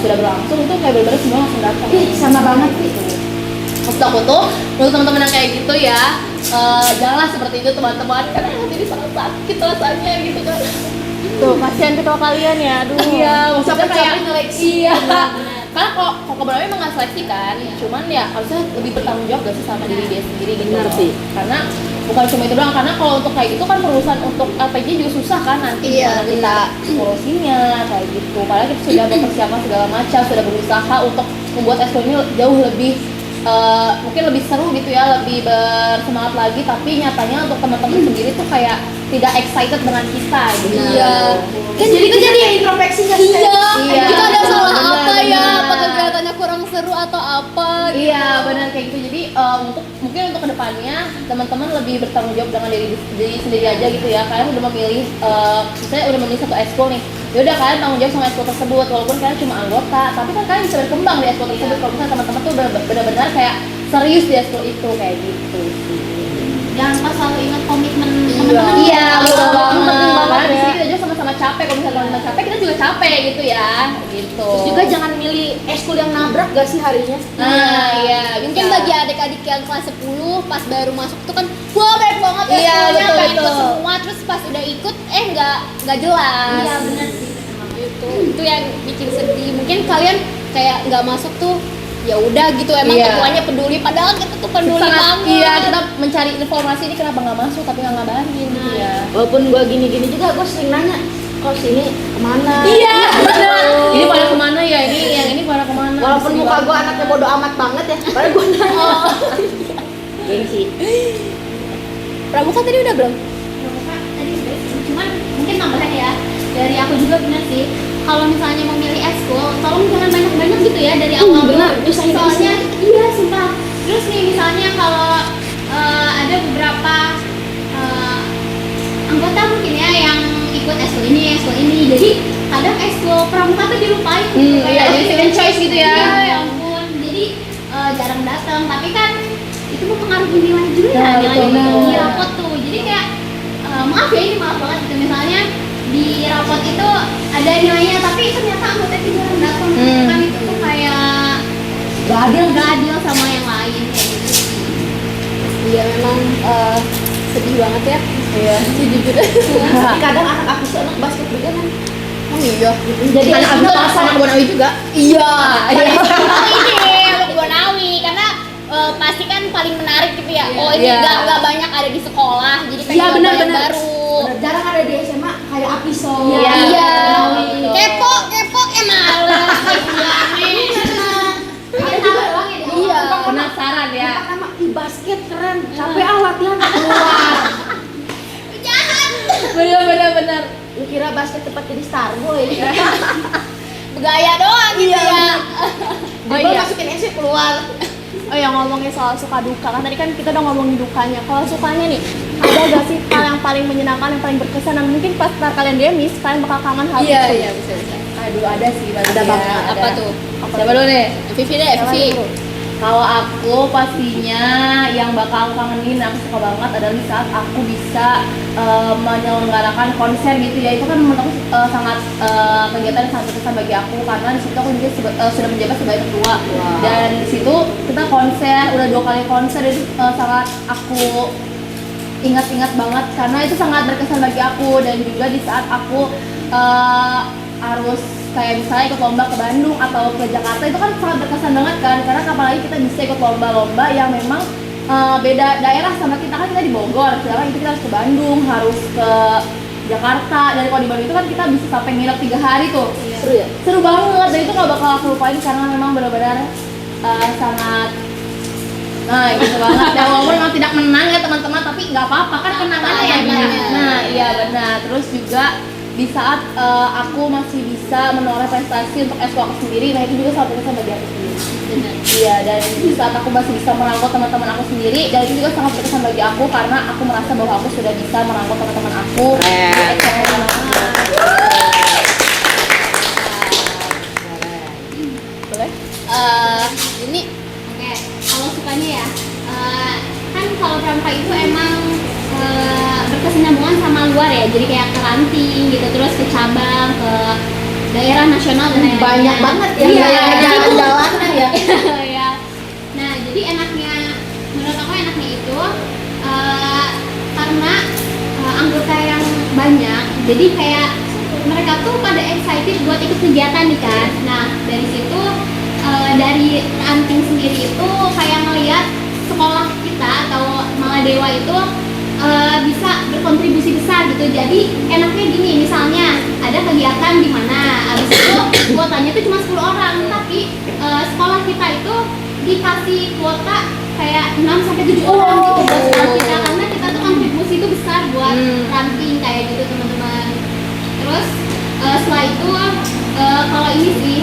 sudah berlangsung itu kayak bener-bener semua langsung datang. Sama banget sih. Maksud aku tuh untuk teman-teman yang kayak gitu ya, janganlah seperti itu teman-teman, karena hati ini sangat sakit rasanya gitu kan. Tuh, kasihan ketua kalian ya. Aduh. Iya, maksudnya kayak seleksi. iya. Karena kok kebenarannya emang nggak seleksi kan, cuman ya harusnya lebih bertanggung jawab gak sih sama diri dia sendiri gitu. Benar loh. sih. Karena bukan cuma itu doang, karena kalau untuk kayak gitu kan urusan untuk LPG juga susah kan nanti Iya, gimana kita ngurusinnya kayak gitu. Padahal kita sudah mempersiapkan segala macam, sudah berusaha untuk membuat ekskul ini jauh lebih mungkin lebih seru gitu ya, lebih bersemangat lagi, tapi nyatanya untuk teman-teman sendiri tuh kayak tidak excited dengan kita gitu. Iya. Kan jadi kita jadi introspeksi nggak sih? Iya. Kita ada salah Benar, apa ya? benar. Apa kegiatannya kurang seru atau apa? Gitu. Iya benar kayak gitu. Jadi mungkin untuk kedepannya teman-teman lebih bertanggung jawab dengan diri sendiri aja gitu ya. Kalian udah memilih, misalnya udah memilih satu ekskul nih. Yaudah kalian tanggung jawab sama ekskul tersebut walaupun kalian cuma anggota. Tapi kan kalian bisa berkembang di ekskul tersebut kalau misalnya teman-teman tuh benar-benar kayak serius di ekskul itu kayak gitu sih. Jangan lupa selalu ingat komitmen Iya, teman-teman. iya betul banget. banget Karena di ya. sini kita juga sama-sama capek. Kalau misalnya teman-teman capek, kita juga capek gitu ya. Gitu. Terus juga jangan milih ekskul yang nabrak gak sih harinya? Nah, iya. Mungkin bisa. bagi adik-adik yang kelas 10 pas baru masuk tuh kan wah banyak banget ya Iya, semuanya betul, pengen ikut betul. semua, terus pas udah ikut nggak jelas. Iya, benar sih. Itu yang bikin sedih. Mungkin kalian kayak nggak masuk tuh ya udah gitu, emang Iya. ketuanya peduli, padahal kita tuh peduli Sangat, banget. iya, kita mencari informasi ini kenapa nggak masuk tapi nggak ngabarin gitu ya. Walaupun gua gini-gini juga, gua sering nanya, kok sini kemana? Iya, benar. Ini pada kemana ya? Ini yang ini pada kemana? Walaupun Sedih muka banget. gua anaknya bodo amat banget ya, padahal gua nanya. Gengsi. Pramuka tadi udah belum? Pramuka tadi udah sih. Cuman mungkin tambahan ya dari aku juga benar sih, kalau misalnya memilih ekskul tolong jangan banyak-banyak gitu ya dari awal. benar, nyusahin Soalnya iya sumpah. Terus nih misalnya kalau ada beberapa anggota mungkin ya yang ikut ekskul ini, jadi kadang ekskul pramuka tuh dilupain gitu. Iya, jadi second choice gitu ya. Iya, ya ampun. Jadi jarang datang, tapi kan itu mempengaruhi nilai juga Ya, nilai betul. di rapot tuh. Jadi kayak maaf ya, ini maaf banget gitu, misalnya di rapot itu ada nilainya tapi ternyata anggota itu jarang datang. Kan itu tuh kayak gak adil sama yang lain kayak gitu. Iya memang sedih banget ya. Iya. Sejujurnya. Kadang anak aku tuh anak basket juga kan. Oh iya. Jadi Anak aku tuh anak Bonawi juga. Iya. Ini untuk Bonawi karena pasti kan paling menarik gitu ya. Oh ini Iya. nggak banyak ada di sekolah, jadi pengen Iya, nyoba benar, yang benar. baru. Bener, jarang ada di SMA kayak Apiso. Iya. Iya. Betul. Kepo males. Pengen tahu doang ya. Iya. Penasaran ya. Pertama, ih basket keren, capek latihan keluar. Jahat. Bener. basket cepat jadi Starboy. Bergaya doang gitu ya. Oh iya. Masukin SC keluar. Oh ya, ngomongin soal suka duka, kan tadi kan kita udah ngomongin dukanya. Kalau sukanya nih, ada gak sih hal yang paling menyenangkan, yang paling berkesan, dan mungkin pas kalian demis, kalian bakal kangen hal itu? Iya bisa. Aduh, ada sih pasti. Ada ya, banget. Apa tuh? Siapa dulu nih? Vivi deh, Vivi. Kalau aku pastinya yang bakal aku kangenin, aku suka banget adalah di saat aku bisa menyelenggarakan konser gitu ya. Itu kan menurut aku sangat kegiatan yang sangat berkesan bagi aku, karena di situ aku juga sudah menjabat sebagai ketua. Dan di situ kita konser, udah 2 kali konser, itu sangat aku ingat-ingat banget karena itu sangat berkesan bagi aku. Dan juga di saat aku harus kayak misalnya ikut lomba ke Bandung atau ke Jakarta, itu kan sangat berkesan banget kan, karena apalagi kita bisa ikut lomba-lomba yang memang beda daerah sama kita. Kan kita di Bogor, sedangkan itu kita harus ke Bandung, harus ke Jakarta. Dan kalau di Bandung itu kan kita bisa sampai nginep 3 hari tuh. Seru ya? Seru banget, dan itu gak bakal aku lupain karena memang benar-benar sangat gitu banget. Dan walaupun memang tidak menang ya teman-teman, tapi nggak apa-apa kan kenangannya ya. Nah iya benar. Terus juga di saat aku masih bisa menoreh prestasi untuk eskul aku sendiri, nah itu juga sangat berkesan bagi aku sendiri. Iya, dan di saat aku masih bisa merangkul teman-teman aku sendiri, dan itu juga sangat berkesan bagi aku karena aku merasa bahwa aku sudah bisa merangkul teman-teman aku. Boleh? Ini Oke, kalau sukanya ya, kan kalau pramuka itu emang berkesinambungan sama luar ya, jadi kayak ke ranting gitu, terus ke cabang, ke daerah nasional dan lain-lain. Banyak banget ya, Iya, jalan-jalannya ya. ya. Nah, jadi enaknya, menurut aku enaknya itu karena anggota yang banyak, jadi kayak mereka tuh pada excited buat ikut kegiatan nih kan. Nah, dari situ dari ranting sendiri itu kayak ngelihat sekolah kita atau Maladewa itu bisa berkontribusi besar gitu. Jadi enaknya gini, misalnya ada kegiatan di mana, habis itu kuotanya itu cuma 10 orang, tapi sekolah kita itu dikasih kuota kayak 6 sampai 7 orang gitu buat sekolah kita, karena kita tuh kontribusi itu besar buat ranting kayak gitu teman-teman. Terus setelah itu kalau ini sih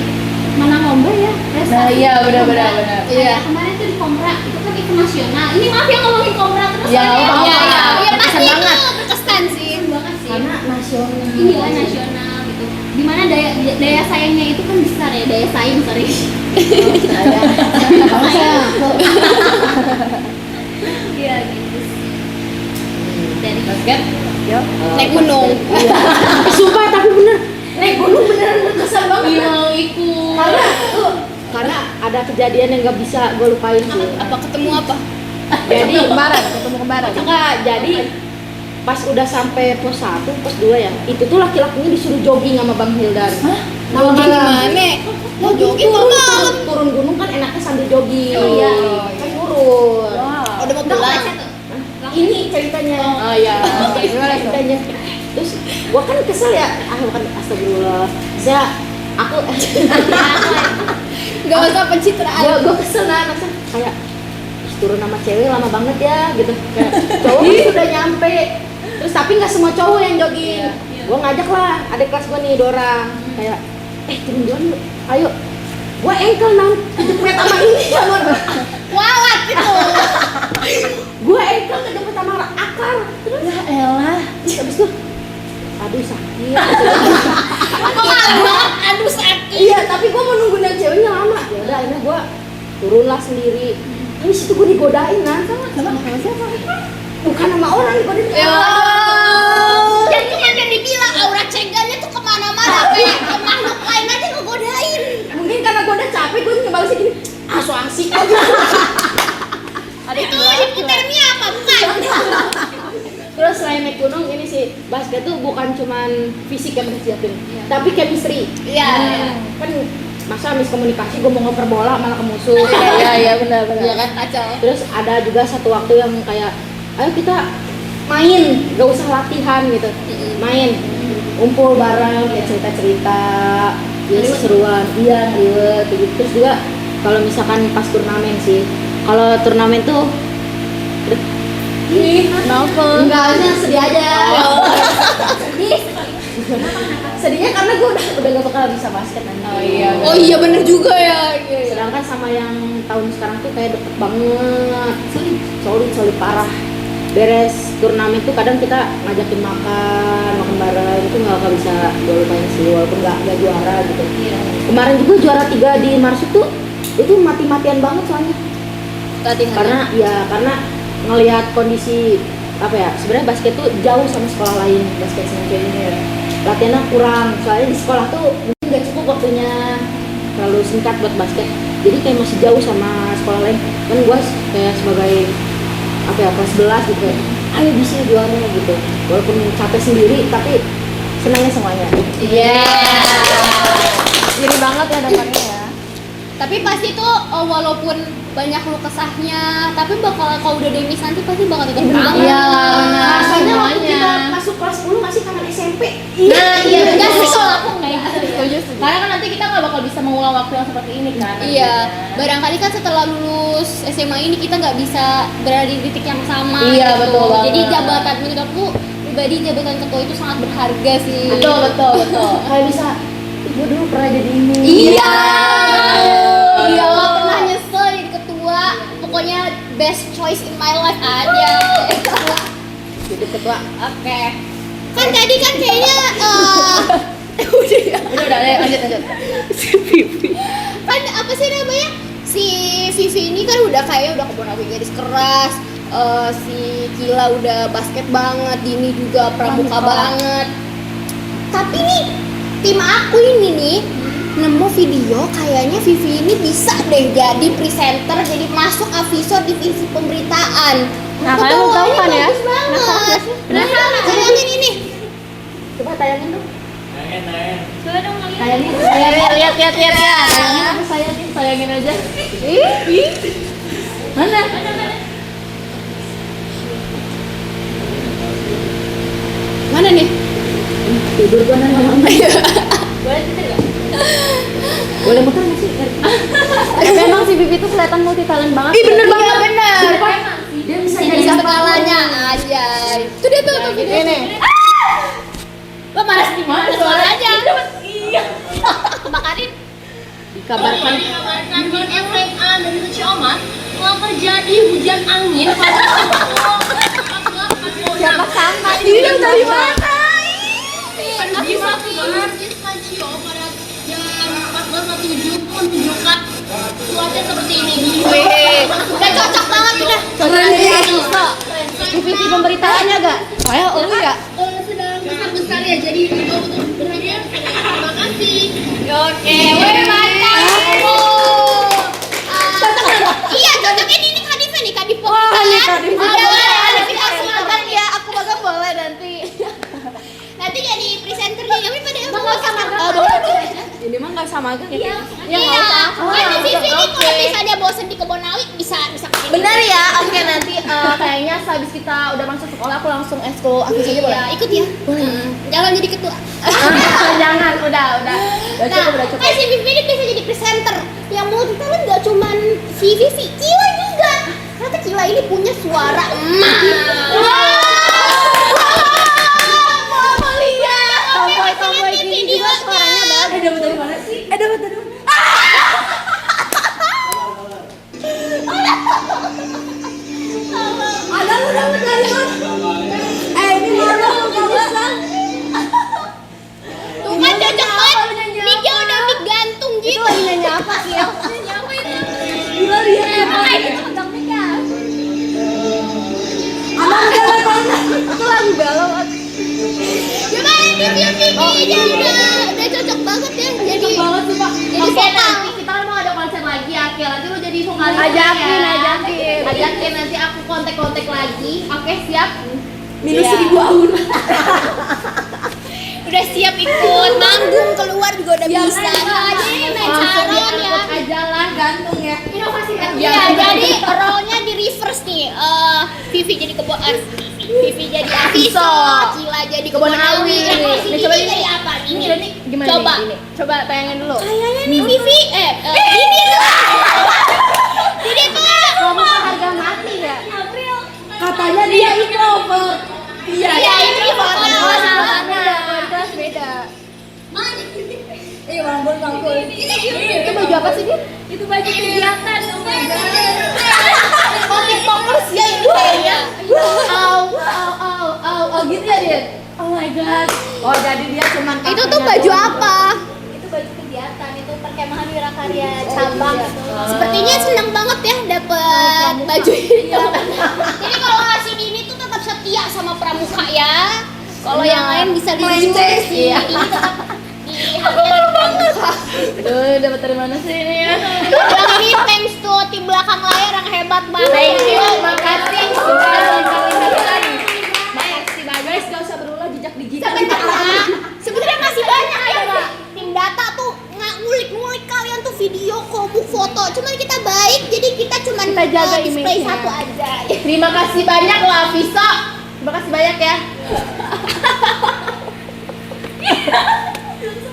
menang lomba ya, prestasi. Nah, iya, benar-benar. Kayak kemarin tuh di Komra, itu kan event nasional. Ini maaf ya ngomongin Komra terus Ya, kan apa-apa. Iya pasti Berkesan itu banget. berkesan sih. banget sih. Karena nasional. Iya, nasional gitu. Dimana daya saingnya itu kan besar ya, daya saing sorry. Iya gitu sih. Dari Basket? Naik gunung. Sumpah tapi bener, naik gunung beneran berkesan banget. Iya, mau ikut. Karena ada kejadian yang nggak bisa gue lupain sih. Apa ketemu apa? Jadi Ketemu kembaran. enggak, jadi pas udah sampai pos 1, pos 2 ya, itu tuh laki-lakinya disuruh jogging sama Bang Hildan. Jogging gimana? Mau jogging mau malam. Turun gunung kan enaknya sambil jogging. Oh, iya. Kan turun. Oh, udah mau pulang. Ini ceritanya. Oh iya. Gimana ceritanya? Terus gua kan kesel ya, bukan astagfirullah. Aku Gak usah pencitraan. gua kesel maksudnya kayak "Ih, turun sama cewek lama banget ya gitu. Kayak cowok udah nyampe. Terus tapi nggak semua cowok yang jogging. Gua ngajak lah, ada kelas gua nih 2 orang. Kayak turun duluan yuk. Ayo. Gua engkel nang, kejepit sama ini sama Wawat gitu. gua engkel kejepit sama akar. Terus ya elah. Terus habis itu aduh sakit. Kok malam banget? Aduh sakit. Iya, tapi gua mau nungguin yang ceweknya lama. Ya udah akhirnya gua turunlah sendiri. Habis itu gua digodain kan sama siapa? Bukan sama orang digodain. Dan itu kan yang dibilang aura cegahnya tuh kemana-mana kayak makhluk lain aja ngegodain. Mungkin karena gua udah capek gua ngebalesin gini. So asik aja. Itu hipotermia apa bukan? Terus selain naik gunung ini sih basket tuh bukan cuman fisik yang disiapin, tapi chemistry. Iya. Kan masa miskomunikasi gue mau ngoper bola malah ke musuh. Iya benar. Iya kan kacau. Terus ada juga satu waktu yang kayak ayo kita main, gak usah latihan gitu, main, kumpul bareng, kayak cerita-cerita, ya seruan, iya ngeriwet gitu. Terus juga kalau misalkan pas turnamen sih, kalau turnamen tuh Kenapa? enggak, sedih aja. Sedihnya karena gue udah gak bakal bisa basket nanti. Oh iya bener juga ya. Iya. Sedangkan sama yang tahun sekarang tuh kayak deket banget, solid parah. Beres turnamen tuh kadang kita ngajakin makan bareng, itu nggak bisa gue lupain sih, walaupun nggak juara gitu. Kemarin juga juara 3 di Marsuk tuh itu mati-matian banget soalnya. Karena ngelihat kondisi apa ya, sebenarnya basket tuh jauh sama sekolah lain, basket senja ini ya. Latihannya kurang, soalnya di sekolah tuh mungkin nggak cukup waktunya, terlalu singkat buat basket, jadi kayak masih jauh sama sekolah lain. Kan gue kayak sebagai apa ya, kelas 11 gitu ya, ayo bisa juara gitu, walaupun capek sendiri tapi senangnya semuanya. Iri banget ya dengarnya ya. Tapi pasti tuh walaupun banyak lu kesahnya, tapi bakal kalau udah demis nanti pasti bakal tetap kangen. Iya, benar. Rasanya waktu Semuanya. kita masuk kelas 10 masih kangen SMP. Nah, iya Enggak sih betul. kalau aku enggak gitu. Karena kan nanti kita nggak bakal bisa mengulang waktu yang seperti ini kan. Iya, barangkali kan setelah lulus SMA ini kita nggak bisa berada di titik yang sama. Iya, gitu. betul banget. Jadi jabatan menurut aku pribadi jabatan ketua itu sangat berharga sih. Betul. Kayak bisa, gue dulu pernah jadi ini. Iya. Iya, lo pernah nyesel jadi ketua. Pokoknya best choice in my life aja. Jadi ketua. Oke. Kan tadi kan kayaknya Udah, lanjut. kan apa sih namanya, si Vivi ini kan udah kayaknya udah keponakan garis keras, si Kila udah basket banget, Dini juga pramuka banget. Tapi nih tim aku ini nih nemu video kayaknya Vivi ini bisa deh jadi presenter, jadi masuk avisor divisi pemberitaan. Nah, kalian mau tahu kan ya? Bagus banget. Penasaran, tayangin ini. Coba tayangin dong. Coba dong ngeliat. Tayangin. Lihat. Sayangin aja. Mana? Mana nih? Tidur gua nanya mama. Boleh tidur nggak? Boleh muter nggak sih? Tapi emang si Vivi tuh kelihatan multi talent banget. Ih bener banget, bener. Dia bisa Jadi segalanya aja. Itu dia tuh video Ini. Lo malas di mana suaranya? Iya. Kebakarin. dikabarkan Dikabarkan di SMA dan itu Ciamat telah terjadi hujan angin pada Siapa sangka Ini dari mana? di satu Artis Pancio pada jam 14.07 menunjukkan cuaca seperti ini. Wih, udah cocok banget udah. divisi pemberitaannya gak? Kayak lu ya. Sedang besar-besar ya, jadi untuk berhadiah. Terima kasih. Oke, wih mantap. Iya, cocoknya ini Kadifa nih, Kadifa. Wah, ini Kadifa. Ada dikasih magang ya, aku magang boleh nanti. Nanti jadi presenternya, ya pada yang mau boleh. ini mah nggak sama kan? Iya, kan di sini nih kalau misalnya bosen di Kebonawik bisa kesini. Benar ya. Oke, nanti kayaknya sehabis kita udah masuk sekolah aku langsung eskul aku saja boleh. Iya, ikut ya. Jangan jadi ketua. Jangan, udah. Nah, Udah cukup. kan si Vivi ini bisa jadi presenter. Yang multi talent gak cuman si Vivi, Kila juga. Ternyata Kila ini punya suara emas. Mau lihat. Tomboy gini juga suaranya bagus. Dapat dari mana sih? Dapat dari mana? Ada lu dapat dari mana? Ini mana? Bagusan. Tuh kan cocok banget. Miknya udah mik gantung gitu. Itu lagi nyanyi apa sih ya? Gila dia. Itu lagu galau. Coba ini Vivi udah cocok banget ya. Jadi Banget sih, Pak. Jadi Oke, vokal. nanti kita kan mau ada konser lagi ya, Kiel. Nanti lu jadi vokalis. Ajakin. Ajakin nanti aku kontak lagi. Oke, siap. Minus Iya. 1000 aun. udah siap ikut manggung keluar juga udah bisa. Jadi main Langsung salon ya. diangkut aja lah, gantung ya. Inovasi kan? Iya, jadi role-nya di reverse nih. Vivi jadi Vivi jadi Aviso, Kila jadi Kebonawi. Ini Coba coba ini jadi apa? Ini Gimana coba. nih? Coba tayangin dulu. Kayaknya nih Vivi, ini tuh Kamu harga mati ya? Katanya dia introvert. iya ini foto. Itu baju apa sih, Din? Itu baju kegiatan. Oh my god. Oh, TikTokers ya ini kayaknya. Au gitu ya, Din? Oh my god. Oh, jadi dia cuman Itu tuh baju apa? Itu baju kegiatan, itu perkemahan Wirakarya cabang itu. Sepertinya seneng banget ya dapet baju itu. Jadi kalau ngasih ini tuh tetap setia sama Pramuka ya. Kalau yang lain bisa dijual sih. Ini tetap di harganya Pramuka. dapat dari mana sih ini ya? Yang ini thanks to tim belakang layar yang hebat banget. Thank you, makasih. Makasih banget. Guys, gak usah berulang jejak digital. Sebenarnya masih banyak ya. Tim data tuh ngulik-ngulik kalian tuh video, komuk, foto. Cuman kita baik, jadi kita cuman Kita jaga display image-nya. satu aja. Terima kasih banyak lah, Visa. Terima kasih banyak ya.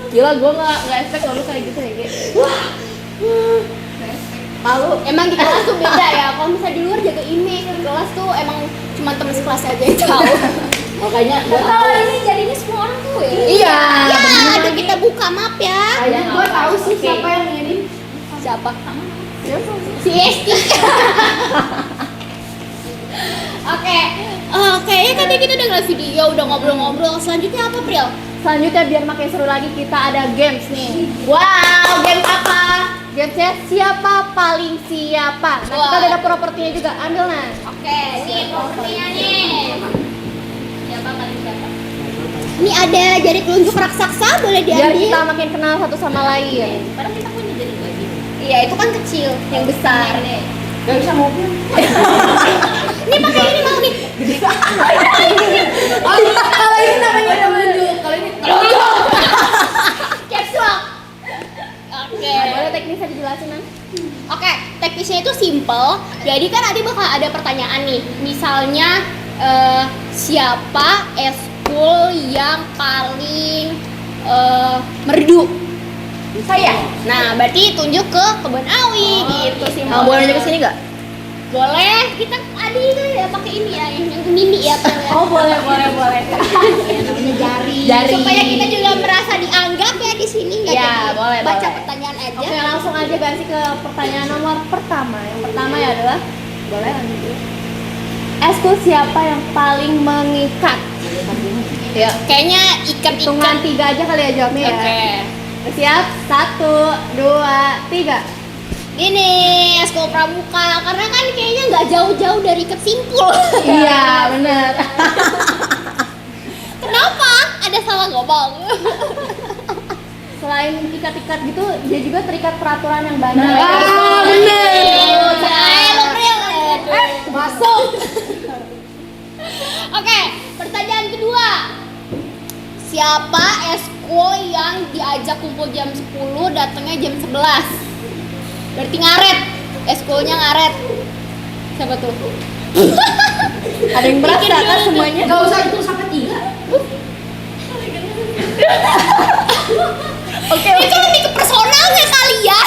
Gila, gue nggak expect kalau lu kayak gitu ya, Ge. Malu. Emang di kelas tuh beda ya. Kalau misalnya di luar jaga image, di kelas tuh emang cuma teman sekelas aja yang tahu. Makanya gue tahu. Kalau ini jadinya semua orang tuh ya. Iya. Ya, ada kita buka map ya. Kayaknya gue tahu sih siapa yang ngirim. Siapa? Si Esti. Oke, kayaknya kan kita udah ngeliat video, udah ngobrol-ngobrol. Selanjutnya apa, Pril? Selanjutnya biar makin seru lagi kita ada games nih. Wow, games apa? Gamesnya siapa paling siapa. Nah, kita Wah. udah ada propertinya juga. Ambil nah. Oke, nih propertinya nih. Siapa paling siapa? Ini ada jari telunjuk raksasa, boleh Biar diambil. kita makin kenal satu sama lain. Padahal kita punya jadi baju. Iya, itu kan kecil, yang besar. Deh. Gak bisa mobil. Ini pakai ini mau nih. Kalau ini namanya telunjuk. Kalau ini Capsule. Oke. boleh teknisnya dijelasin kan? Oke, teknisnya itu simple. Jadi kan nanti bakal ada pertanyaan nih. Misalnya siapa eskul yang paling merdu? Saya. Nah, berarti tunjuk ke Kebun Awi gitu simpel. Boleh nunjuk ke sini nggak? Boleh. Kita ada itu ya pakai ini ya, yang mini ya. Oh boleh. Namanya jari. Supaya kita juga merasa dianggap ya di sini nggak Ya, jadi boleh, baca boleh. pertanyaan aja. Oke, langsung aja ganti ke pertanyaan nomor pertama. Yang pertama ya adalah boleh lanjut dulu. Eskul siapa yang paling mengikat? Ya. Kayaknya Hitungan ikan-ikan. 3 aja kali ya jawabnya ya. Oke. Siap? 1, 2, 3. Ini eskul pramuka karena kan kayaknya nggak jauh-jauh dari ikat simpul. Iya, bener. Kenapa? Ada salah ngomong. Selain ikat-ikat gitu, dia juga terikat peraturan yang banyak. Ah, bener. Ayo, Pril. Masuk. Oke, pertanyaan kedua. Siapa eskul yang diajak kumpul jam 10, datangnya jam 11? Berarti ngaret. Eskulnya ngaret. Siapa tuh? Ada yang berasa Bikin kan dulu. semuanya? Gak usah itu sampai 3. Oke. Itu lebih ke personalnya kali ya.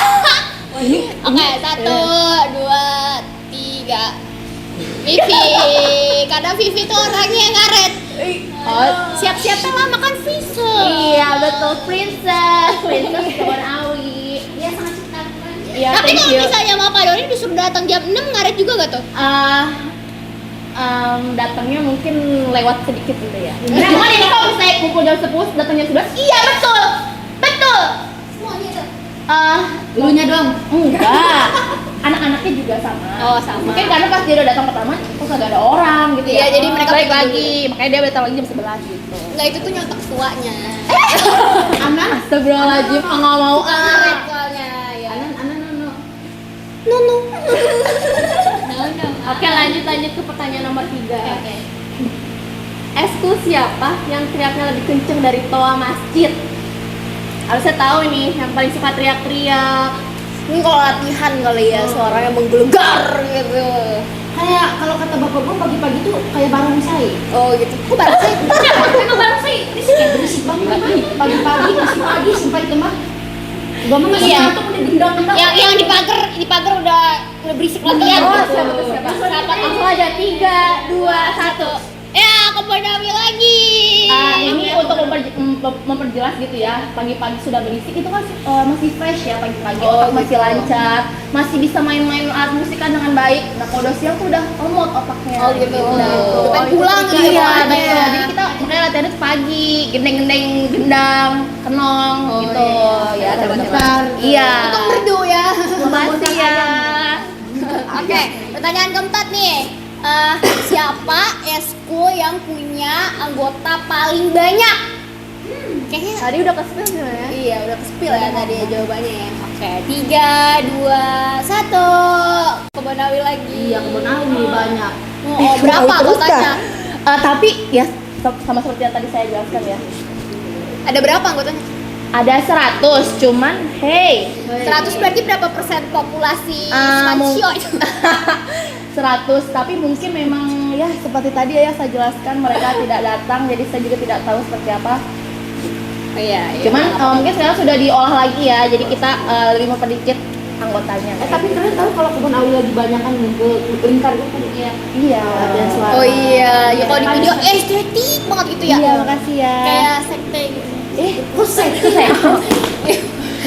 Oke, 1, 2, 3. Vivi, karena Vivi tuh orangnya yang ngaret. Oh, Siap-siap lah makan visa. iya betul, princess Kebun Awi. Dia sangat cinta kan. Iya, Tapi thank kalau you. misalnya sama Pak Doni disuruh datang jam 6 ngaret juga gak tuh? Datangnya mungkin lewat sedikit gitu ya. Nah, ini kalau misalnya kumpul jam 10, datang jam 11, iya betul. Semuanya tuh. Lunya dong. Enggak. Anak-anaknya juga sama. Oh, sama. Mungkin karena pas dia udah datang pertama, terus agak ada orang gitu Iya, ya. jadi mereka balik pergi lagi. Makanya dia datang lagi jam 11 gitu. Enggak, itu tuh nyontek tuanya. Anak, astagfirullahaladzim, nggak mau Ngaret soalnya ya. Nunu. No. Oke, lanjut ke pertanyaan nomor 3. Eskul siapa yang teriaknya lebih kenceng dari toa masjid? Harusnya tahu nih, yang paling suka teriak-teriak. Ini kalau latihan kali ya, suaranya menggelegar gitu. Kayak kalau kata bapak gue pagi-pagi tuh kayak barongsai. Oh gitu. Kok baru sih? Emang barongsai kayak berisik banget pagi-pagi masih pagi sampai itu mah. Gua mah masih Iya. ngantuk udah gendang-gendang. Yang di pagar udah berisik latihan. Oh, siapa tuh? Siapa tuh? Langsung aja 3, 2, 1. Ya, Kebonawi lagi. Ini untuk memperjelas gitu ya, pagi-pagi sudah berisik itu kan masih fresh ya pagi-pagi, otak masih lancar, masih bisa main-main alat musik kan dengan baik. Nah kalau udah siang tuh udah lemot otaknya. Oh gitu. Nah, itu. Pengen pulang gitu Iya, ya. betul. Jadi kita makanya latihan itu pagi, gendeng-gendeng, gendang, kenong gitu. Ya, Bentar. Iya. Untung merdu ya. Makasih ya. Oke, pertanyaan keempat nih. Siapa eskul yang punya anggota paling banyak? Kayaknya Tadi udah ke-spill sebenarnya. iya udah ke-spill ya tadi jawabannya ya. Oke, 3, 2, 1. Kebonawi lagi. Iya, Kebonawi banyak. Oh, berapa anggotanya? Tapi ya sama seperti yang tadi saya jelaskan ya. Ada berapa anggotanya? Ada 100, cuman hey 100 berarti berapa persen populasi mau- Spansio itu? 100, tapi mungkin memang ya seperti tadi ya saya jelaskan mereka tidak datang, jadi saya juga tidak tahu seperti apa. Oh, iya. Cuman mungkin sekarang sudah diolah lagi ya, jadi kita lebih mempersedikit anggotanya. Tapi kalian tahu kalau Kebonawi lagi banyak kan ke lingkar gitu kan? Iya. Latihan suara. Oh iya, ya kalau di video estetik banget gitu ya. Iya, makasih ya. Kayak sekte gitu. Kok saya?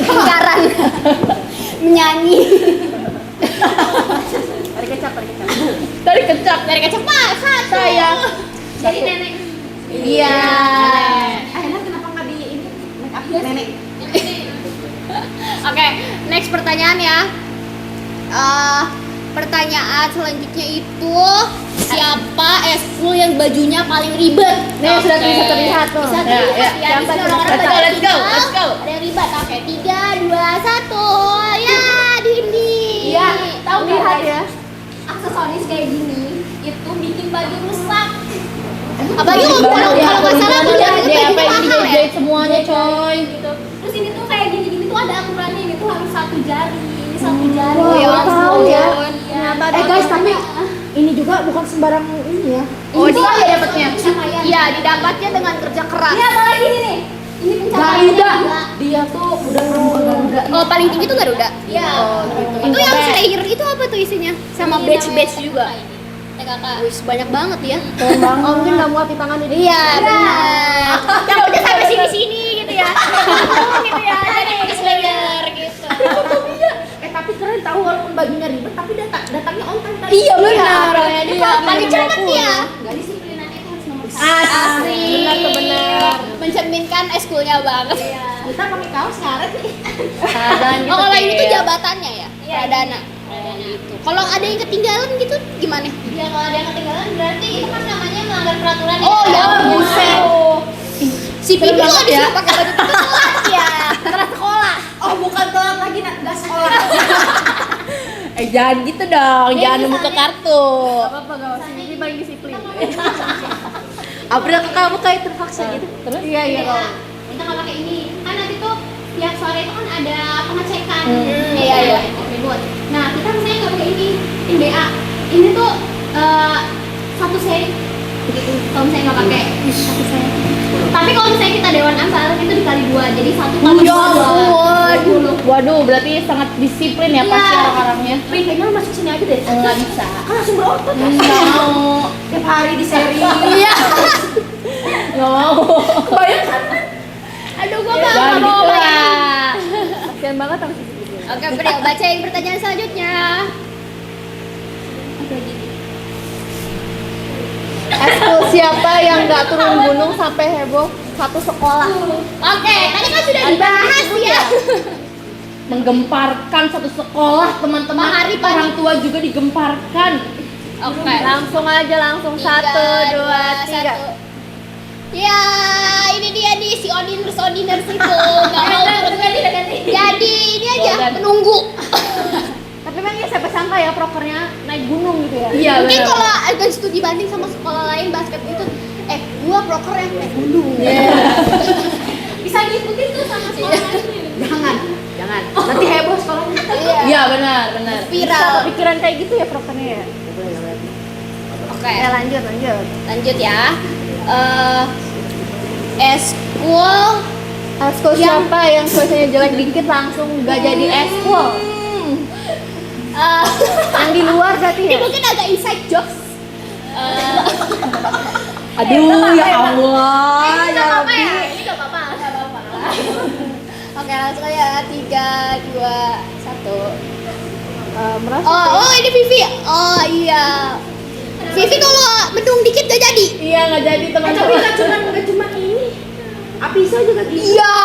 Lingkaran menyanyi Tarik kecap. Dari kecap. dari kaca masa Saya. Jadi nenek. Iya. Enak kenapa nggak di ini make up nenek? Oke, next pertanyaan ya. Pertanyaan selanjutnya itu siapa eskul yang bajunya paling ribet? Nih, sudah Oke. bisa terlihat tuh. Bisa Ya, terlihat ya. ya. Di sini orang-orang Let's go, pada let's go, tinggal. let's go. Ada yang ribet. Oke, 3, 2, 1. Ya, Dindi. Iya, tahu nggak Lihat guys? ya. Aksesoris kayak gini itu bikin baju rusak. Apalagi kalau nggak salah Udah udah deh, apa yang mahal ya. dijahit semuanya coy. Gitu. Terus ini tuh kayak gini-gini tuh ada aturannya, ini tuh harus 1 jari, ini 1 jari. Wah, ya tahu ya. Iya. Guys, tapi ini juga bukan sembarang ini ya. Oh, Ini tuh dia ada dapatnya. pencapaian. Iya, didapatnya dengan kerja keras. Ini apalagi ini nih? Ini pencapaiannya Garuda. gila. Dia tuh udah nambah Garuda. Oh, paling tinggi tuh Garuda. Iya. Itu yang Slayer itu apa tuh isinya? Sama Ini badge-badge namanya juga. TKK. Wih, banyak banget ya. Oh, mungkin nggak muat di tangan ini. Iya, benar. Yang udah sampai sini-sini gitu ya. Gitu ya. Jadi pakai Slayer gitu. Tapi kalian tahu walaupun bajunya ribet tapi datangnya on time. Iya, benar. Ini Iya, paling cepat ya. Disiplinannya itu harus nomor 1. Asik. Benar tuh, benar. Mencerminkan eskulnya banget. Kita pakai kaos ngaret nih. Oh, kalau ini tuh jabatannya ya? Iya, Pradana. Oh, gitu. Kalau ada yang ketinggalan gitu gimana? Ya kalau ada yang ketinggalan berarti itu kan namanya melanggar peraturan ya. Oh, ya buset. Si Pipi banget kalau ya. disuruh pakai baju itu telat ya. Telat sekolah. Oh, bukan telat lagi nggak sekolah. Jangan gitu dong, jangan nemu ke kartu. Apa gak usah. Ini paling disiplin. April kamu kayak terpaksa gitu. Terus? Iya, iya. Iya. Kita nggak pakai ini. Kan nanti tuh tiap sore itu kan ada pengecekan. Iya, iya. Ribut. Nah, kita misalnya nggak pakai ini BA. Ini tuh satu seri. Gitu. Kalau misalnya nggak pakai satu seri. Tapi kalau misalnya kita dewan asal itu dikali 2, jadi 1 kali Ya 2. Waduh, berarti sangat disiplin ya pasti Iya. orang-orangnya. Kayaknya masuk sini aja deh. Nggak bisa. Kan langsung berotot kan. Nggak mau. Tiap hari di seri. Iya. Nggak mau. Bayangkan. Aduh, gua Jangan nggak gitu mau bayangin. lah. Kasian banget harus disiplin. Oke, Bril, bacain pertanyaan selanjutnya. Eskul siapa yang nggak turun gunung sampai heboh satu sekolah? Oke, tadi kan sudah dibahas ya. Menggemparkan satu sekolah, teman-teman. Mahari Pak. Orang tua juga digemparkan. Oke. Langsung aja, langsung. 1, 2, 3. Ya, ini dia nih si Odiners itu. Nggak mau turun. Jadi ini aja Golden. menunggu. Tapi memang ya siapa sangka ya prokernya naik gunung gitu ya? Iya, Mungkin benar. kalau agak studi banding sama sekolah lain basket itu, gua proker yang naik gunung. Bisa diikutin tuh sama sekolah lain. Jangan. Nanti heboh sekolahnya. Iya. Iya, benar, benar. Viral. Pikiran kayak gitu ya prokernya ya? Oke. Ya lanjut. Lanjut ya. Eskul Eskul siapa yang cuacanya jelek dikit langsung gak jadi eskul? Yang di luar berarti ini ya? mungkin agak inside jokes. Aduh ya Allah, Ini ya nggak apa-apa Rabbi. ya? Ini nggak apa-apa. Oke, langsung aja 3, 2, 1. Merasa Oh, ini Vivi. Oh iya. Vivi kalau mendung dikit gak jadi. Iya nggak jadi Tapi teman-teman. nggak cuma ini. Apisah juga gitu. Iya.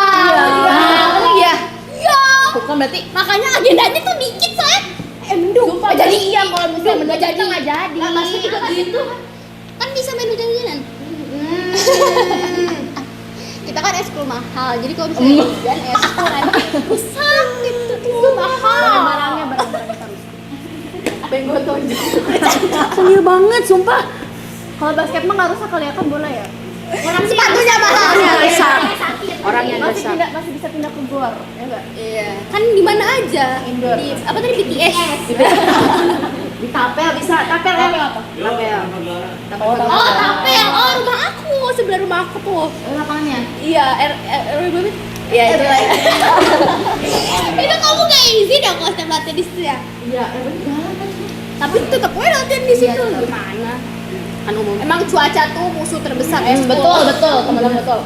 Iya. Iya. Bukan berarti Makanya agendanya tuh dikit, sayang. Mendung. Sumpah, Nggak jadi. iya kalau misalnya Nggak mendadak jadi. kita nggak jadi. Nah, maksudnya juga gitu. Kan bisa main hujan-hujanan. Kita kan eskul mahal, jadi kalau misalnya hujan eskul nanti rusak gitu tuh mahal. Barang-barangnya kita rusak. Apa yang gue tonjok? Senil banget, sumpah. kalau basket mah nggak rusak kali ya kan bola ya. Sepatunya mahal. Rusak. Orang yang Masih rusak. masih bisa pindah ke gor, ya enggak? Iya. Kan di mana aja? Indoor. Di apa tadi BTS? Di tapel bisa, tapel ya. Tapel. Oh, tapel. Oh, rumah aku, sebelah rumah aku tuh. Lapangannya. Iya, RW berapa? Iya itu lah. Itu kamu nggak izin ya kalau setiap latihan di situ ya? Iya, benar. Tapi tetap gue latihan di situ. Iya, Gimana? Kan umum. Emang cuaca tuh musuh terbesar eskul. Betul, teman-teman betul.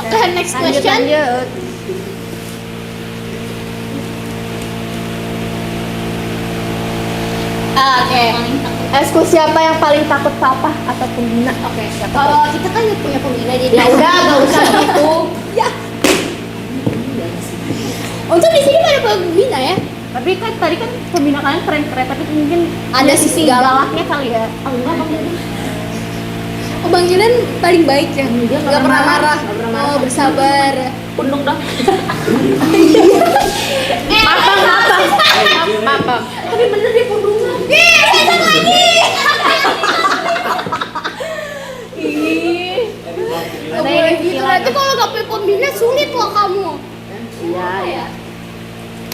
Oke, next question. Lanjut. Oke. Eskul siapa yang paling takut papa atau pembina? Oke, kalau kita kan nggak punya pembina jadi Ya udah, nggak usah gitu. Ya. Untuk di sini ada pembina ya? Tapi kan tadi kan pembina kalian keren-keren, tapi mungkin Ada sisi galak. galaknya kali ya. Oh, enggak, Bang Jadi. Oh, Bang Jinan paling baik ya? Dia Nggak pernah marah. Nggak pernah marah. Oh, bersabar. Pundung dong. Apa? Tapi bener dia pundungan. Setan lagi. Nggak boleh gitu. Nanti kalau nggak punya pembina sulit loh kamu. Iya, ya.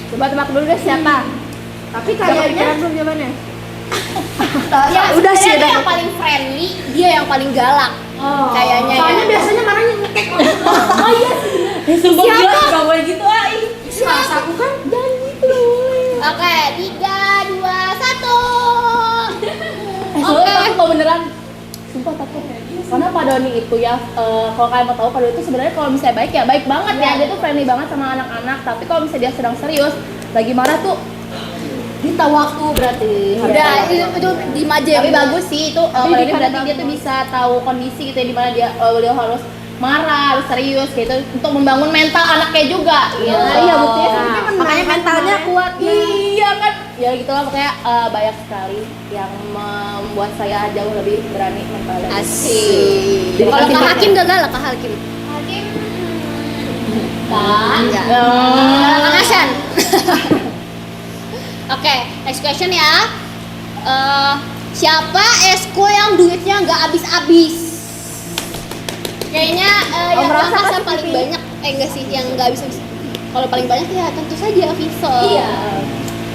Coba tebak dulu deh siapa? Tapi Kayaknya kayaknya belum jawabannya. Ya, Udah sih, sebenarnya udah. yang paling friendly, dia yang paling galak. Kayaknya soalnya ya. biasanya marahnya ngekek. Oh iya. Sumpah Siapa? gila, nggak boleh gitu, ay. Siapa? Aku kan Jangan gitu. Oke, 3, 2, 1. soalnya takut kalau beneran. Sumpah takut. Karena Pak Doni itu ya, kalau kalian mau tahu Pak Doni itu sebenarnya kalau misalnya baik ya baik banget ya. Dia tuh friendly banget sama anak-anak. Tapi kalau misalnya dia sedang serius, lagi marah tuh kita waktu berarti. Udah, itu di maja. Tapi bagus sih itu Pak Doni berarti dia tuh bagus. bisa tahu kondisi gitu ya, di mana dia beliau harus marah, harus serius gitu untuk membangun mental anaknya juga gitu. Nah, iya, buktinya sampai Nah, menang. Makanya mentalnya kuat. Iya kan, ya gitulah pokoknya banyak sekali yang membuat saya jauh lebih berani mentalnya. Asik. Jadi Kalau kasih Kak dia. Hakim gak galak, Kak Hakim? Hakim. Enggak. Oh. Kak Hasan. Oke, next question ya. Siapa eskul yang duitnya nggak habis-habis? Kayaknya yang merasa Kak Hasan pasti paling Vivi. banyak. Enggak sih, yang nggak habis-habis. Kalau paling banyak ya tentu saja Visol. Iya.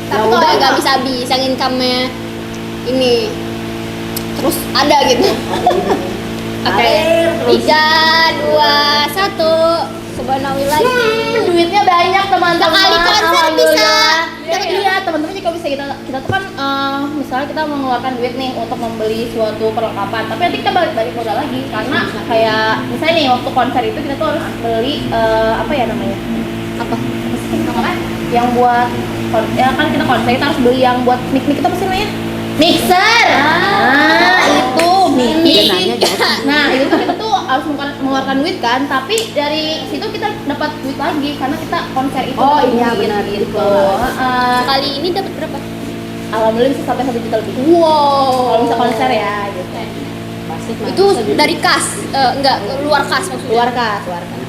Tapi kalau yang nggak habis-habis, yang income-nya ini terus ada gitu. Oke, 3, 2, 1. Subhanallah lagi. Duitnya banyak teman-teman. Sekali konser bisa Alhamdulillah. dapat Iya, teman-teman juga bisa kita tuh kan misalnya kita mengeluarkan duit nih untuk membeli suatu perlengkapan, tapi nanti kita balik modal lagi karena kayak misalnya nih waktu konser itu kita tuh harus beli apa ya namanya? Apa? Yang buat ya kan kita konser kita harus beli yang buat mic itu apa sih namanya? Mixer. Itu mic. Dia nanya jawab. Nah, itu tuh kita tuh harus mengeluarkan duit kan, tapi dari situ kita dapat duit lagi karena kita konser itu. Oh, iya, Duit benar, gitu. gitu. Kali ini dapat berapa? Alhamdulillah bisa sampai 1 juta lebih. Wow. Kalau bisa konser ya gitu. Pasti Itu dari kas, enggak luar kas maksudnya. Keluar kas.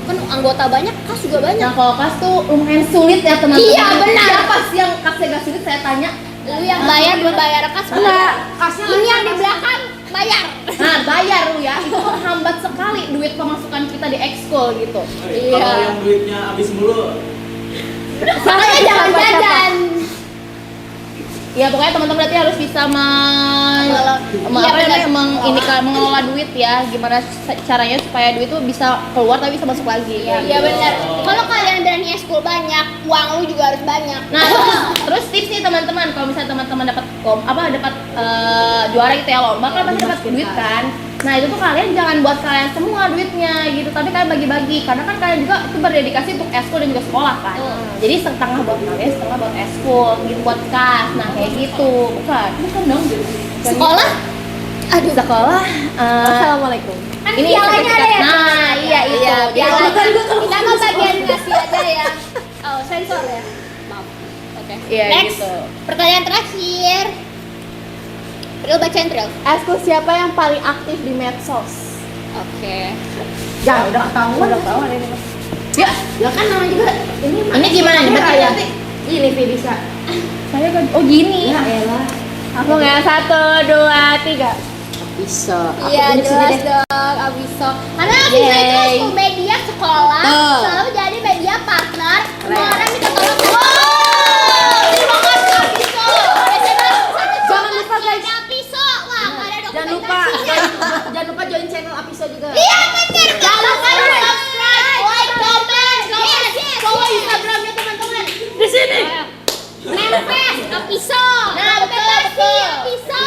Kan anggota banyak, kas juga banyak. Nah, kalau kas tuh lumayan sulit ya teman-teman. Iya, benar. Siapa sih yang kasnya gak sulit saya tanya. Lu yang bayar belum bayar kas? Enggak. Kasnya Ini yang di belakang bayar. Nah, bayar lu ya. Itu menghambat sekali duit pemasukan kita di ekskul gitu. Iya. Kalau yang duitnya habis mulu, Makanya jangan jajan. Ya pokoknya teman-teman berarti harus bisa Mengelola. Iya, benar. mengelola duit ya. Gimana caranya supaya duit tuh bisa keluar tapi bisa masuk lagi. Iya benar. Kalau kalian berani eskul banyak, uang lu juga harus banyak. Nah, terus tips nih teman-teman, kalau misalnya teman-teman dapat dapat juara gitu ya lomba kan pasti dapat duit kan. Nah itu tuh kalian jangan buat kalian semua duitnya gitu, tapi kalian bagi-bagi karena kan kalian juga itu berdedikasi untuk eskul dan juga sekolah kan. Jadi setengah buat kalian, setengah buat eskul, gitu buat kas. Nah kayak gitu, bukan dong. Sekolah? Aduh. Sekolah. Assalamualaikum. Kan Ini pialanya ada ya? Nah iya itu. Iya, Jadi piala. kan Kita mah bagian ngasih aja ya. Oh, sensor ya. Maaf. Oke. Iya, Next. gitu. Pertanyaan terakhir. Tril bacain Tril. Eskul siapa yang paling aktif di medsos? Oke. Jangan udah ketahuan. Udah ketahuan ini. Ya, Ya kan namanya juga ini gimana nih? Baca ya. Ini Vi bisa. Saya kan oh gini. Ya elah. Aku nggak 1, 2, 3. Bisa. Aku Iya tunjuk sini jelas deh. dong Abiso. Karena Abiso itu Yeay. eskul media sekolah Tuh. selalu jadi media partner. Keren. Semua orang minta tolong. Terima kasih Abiso. Jangan lupa guys. Abiso. Wah nggak ada Jangan lupa dokumentasinya. jangan lupa join channel Apiso juga. Iya benar. Jangan lupa subscribe, like, comment, follow Instagramnya teman-teman. Di sini. Manifest Abiso. Nah, betul, Dokumentasi betul. Abiso.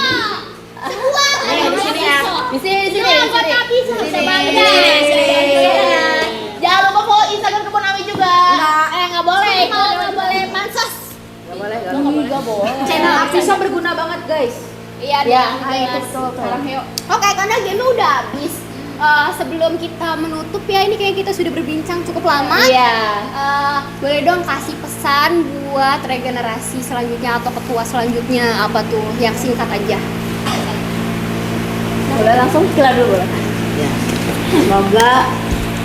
Semua Nih, di sini ya. Di sini, di sini, Semua di buat sini. Abiso. Di sini. Bangga. Jangan lupa follow Instagram Kebun Awi juga. Nggak boleh. Nggak boleh pansos. Enggak boleh, Enggak boleh. Channel Apiso berguna banget, guys. Iya, Ya, jelas. betul. Sekarang yuk. Oke, karena game udah habis. Sebelum kita menutup ya, ini kayak kita sudah berbincang cukup lama. Iya. Boleh dong kasih pesan buat regenerasi selanjutnya atau ketua selanjutnya apa tuh? Yang singkat aja. Boleh langsung kira dulu boleh. Ya. Semoga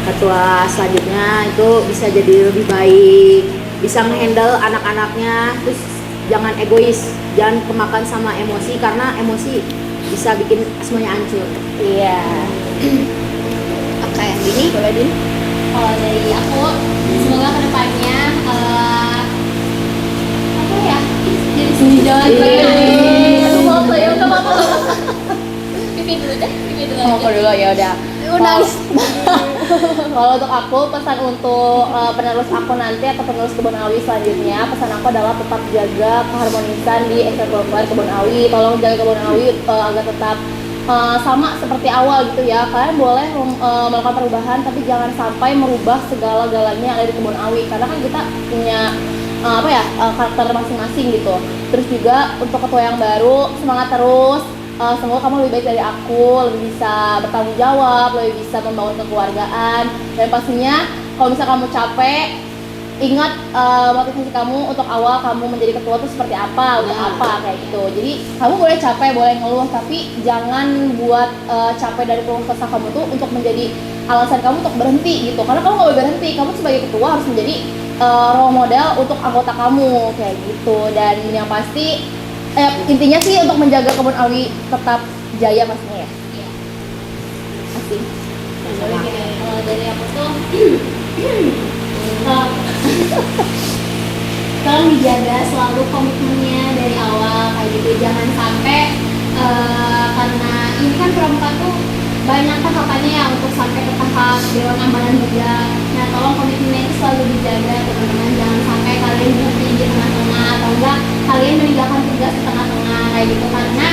ketua selanjutnya itu bisa jadi lebih baik, bisa menghandle anak-anaknya, terus jangan egois, jangan kemakan sama emosi karena emosi bisa bikin semuanya hancur. Iya. Oke, ini Boleh Din? Kalau dari aku, semoga kedepannya apa ya? Jadi sini jalan Aduh, maaf lah ya, udah maaf. pipi dulu deh, pipi dulu. Mau dulu ya udah. nangis. Kalau untuk aku pesan untuk penerus aku nanti atau penerus Kebun Awi selanjutnya, pesan aku adalah tetap jaga keharmonisan di ekstrakurikuler Kebun Awi. Tolong jaga Kebun Awi agar tetap sama seperti awal gitu ya. Kalian boleh melakukan perubahan, tapi jangan sampai merubah segala-galanya yang ada di Kebun Awi. Karena kan kita punya karakter masing-masing gitu. Terus juga untuk ketua yang baru, semangat terus. Semoga kamu lebih baik dari aku, lebih bisa bertanggung jawab, lebih bisa membangun kekeluargaan, dan pastinya kalau misalnya kamu capek, ingat motivasi kamu untuk awal kamu menjadi ketua itu seperti apa, untuk apa kayak gitu. Jadi kamu boleh capek, boleh ngeluh, tapi jangan buat capek dari keluh kesah kamu tuh untuk menjadi alasan kamu untuk berhenti gitu. Karena kamu nggak boleh berhenti, kamu sebagai ketua harus menjadi role model untuk anggota kamu kayak gitu. Dan yang pasti intinya sih untuk menjaga Kebun Awi tetap jaya pastinya ya. Iya. Asik. Boleh gini, kalau dari aku tuh tolong dijaga selalu komitmennya dari awal kayak gitu, jangan sampai karena ini kan pramuka tuh banyak tahapannya ya untuk sampai ke tahap dewan amanah juga. Nah tolong komitmennya itu selalu dijaga teman-teman, jangan sampai kalian berhenti di tengah-tengah atau enggak kalian meninggalkan tugas di tengah-tengah kayak gitu, karena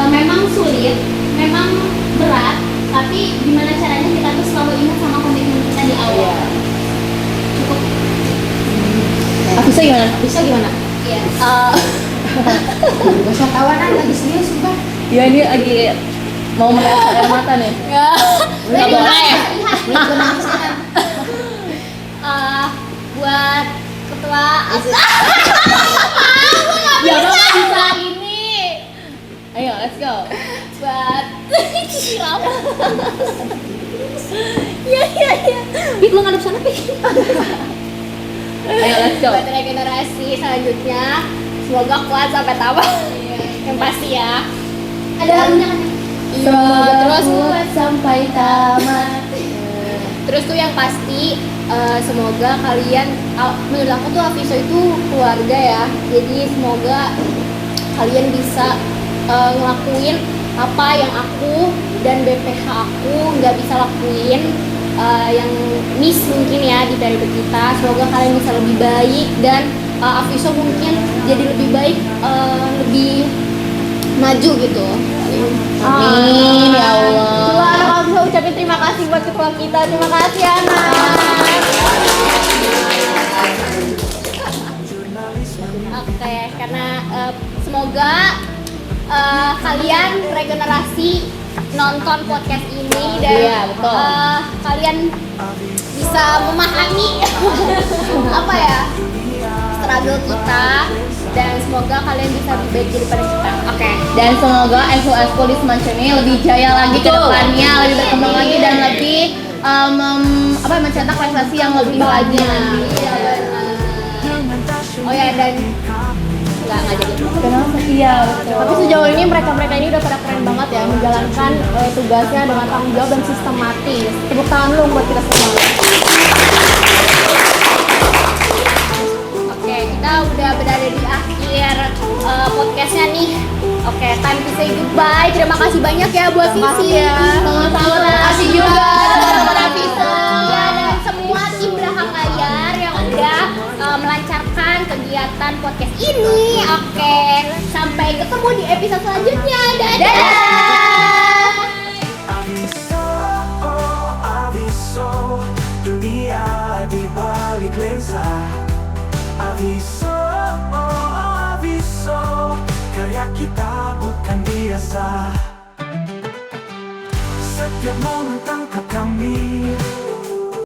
memang sulit, memang berat, tapi gimana caranya kita tuh selalu ingat sama komitmen kita di awal. Cukup. Bisa gimana? Bisa gimana? Iya. Gak usah tawanan lagi serius sumpah. Ya ini lagi mau meneteskan air mata nih. Nggak boleh. Buat ketua Ya udah nggak bisa ini. Ayo let's go. buat Pik lu ngadep sana Pik. Ayo let's go. buat regenerasi selanjutnya, semoga kuat sampai tamat. Yang pasti ya. Ada lagunya kan? Semoga terus kuat sampai tamat. Terus tuh yang pasti semoga kalian, menurut aku tuh Aviso itu keluarga ya. Jadi semoga kalian bisa ngelakuin apa yang aku dan BPH aku nggak bisa lakuin, yang miss mungkin ya di periode kita. Semoga kalian bisa lebih baik dan Aviso mungkin jadi lebih baik, lebih maju gitu. Amin ya Allah. kasih buat ketua kita. Terima kasih Ana. Oke, karena semoga kalian regenerasi nonton podcast ini dan Iya, betul. kalian bisa memahami apa ya struggle kita dan semoga kalian bisa lebih baik daripada kita. Oke. Dan semoga SOS di semacam ini lebih jaya lagi ke depannya, lebih berkembang lagi dan lebih mencetak prestasi yang lebih lagi nanti. Oh ya, dan nggak jadi. Kenapa? Iya, betul. Tapi sejauh ini mereka ini udah pada keren banget ya menjalankan tugasnya dengan tanggung jawab dan sistematis. Tepuk tangan lu buat kita semua. Oke, kita udah berada di akhir podcastnya nih. Oke, time to say goodbye. Terima kasih banyak ya buat Sisi. Sama-sama, terima kasih juga teman-teman Avisa. Ya, dan semua tim belakang layar yang udah melancarkan kegiatan podcast ini. Oke, sampai ketemu di episode selanjutnya. Dadah. Aviso, dunia di balik lensa. Aviso, aviso, karya kita bukan biasa. Setiap momen tangkap kami.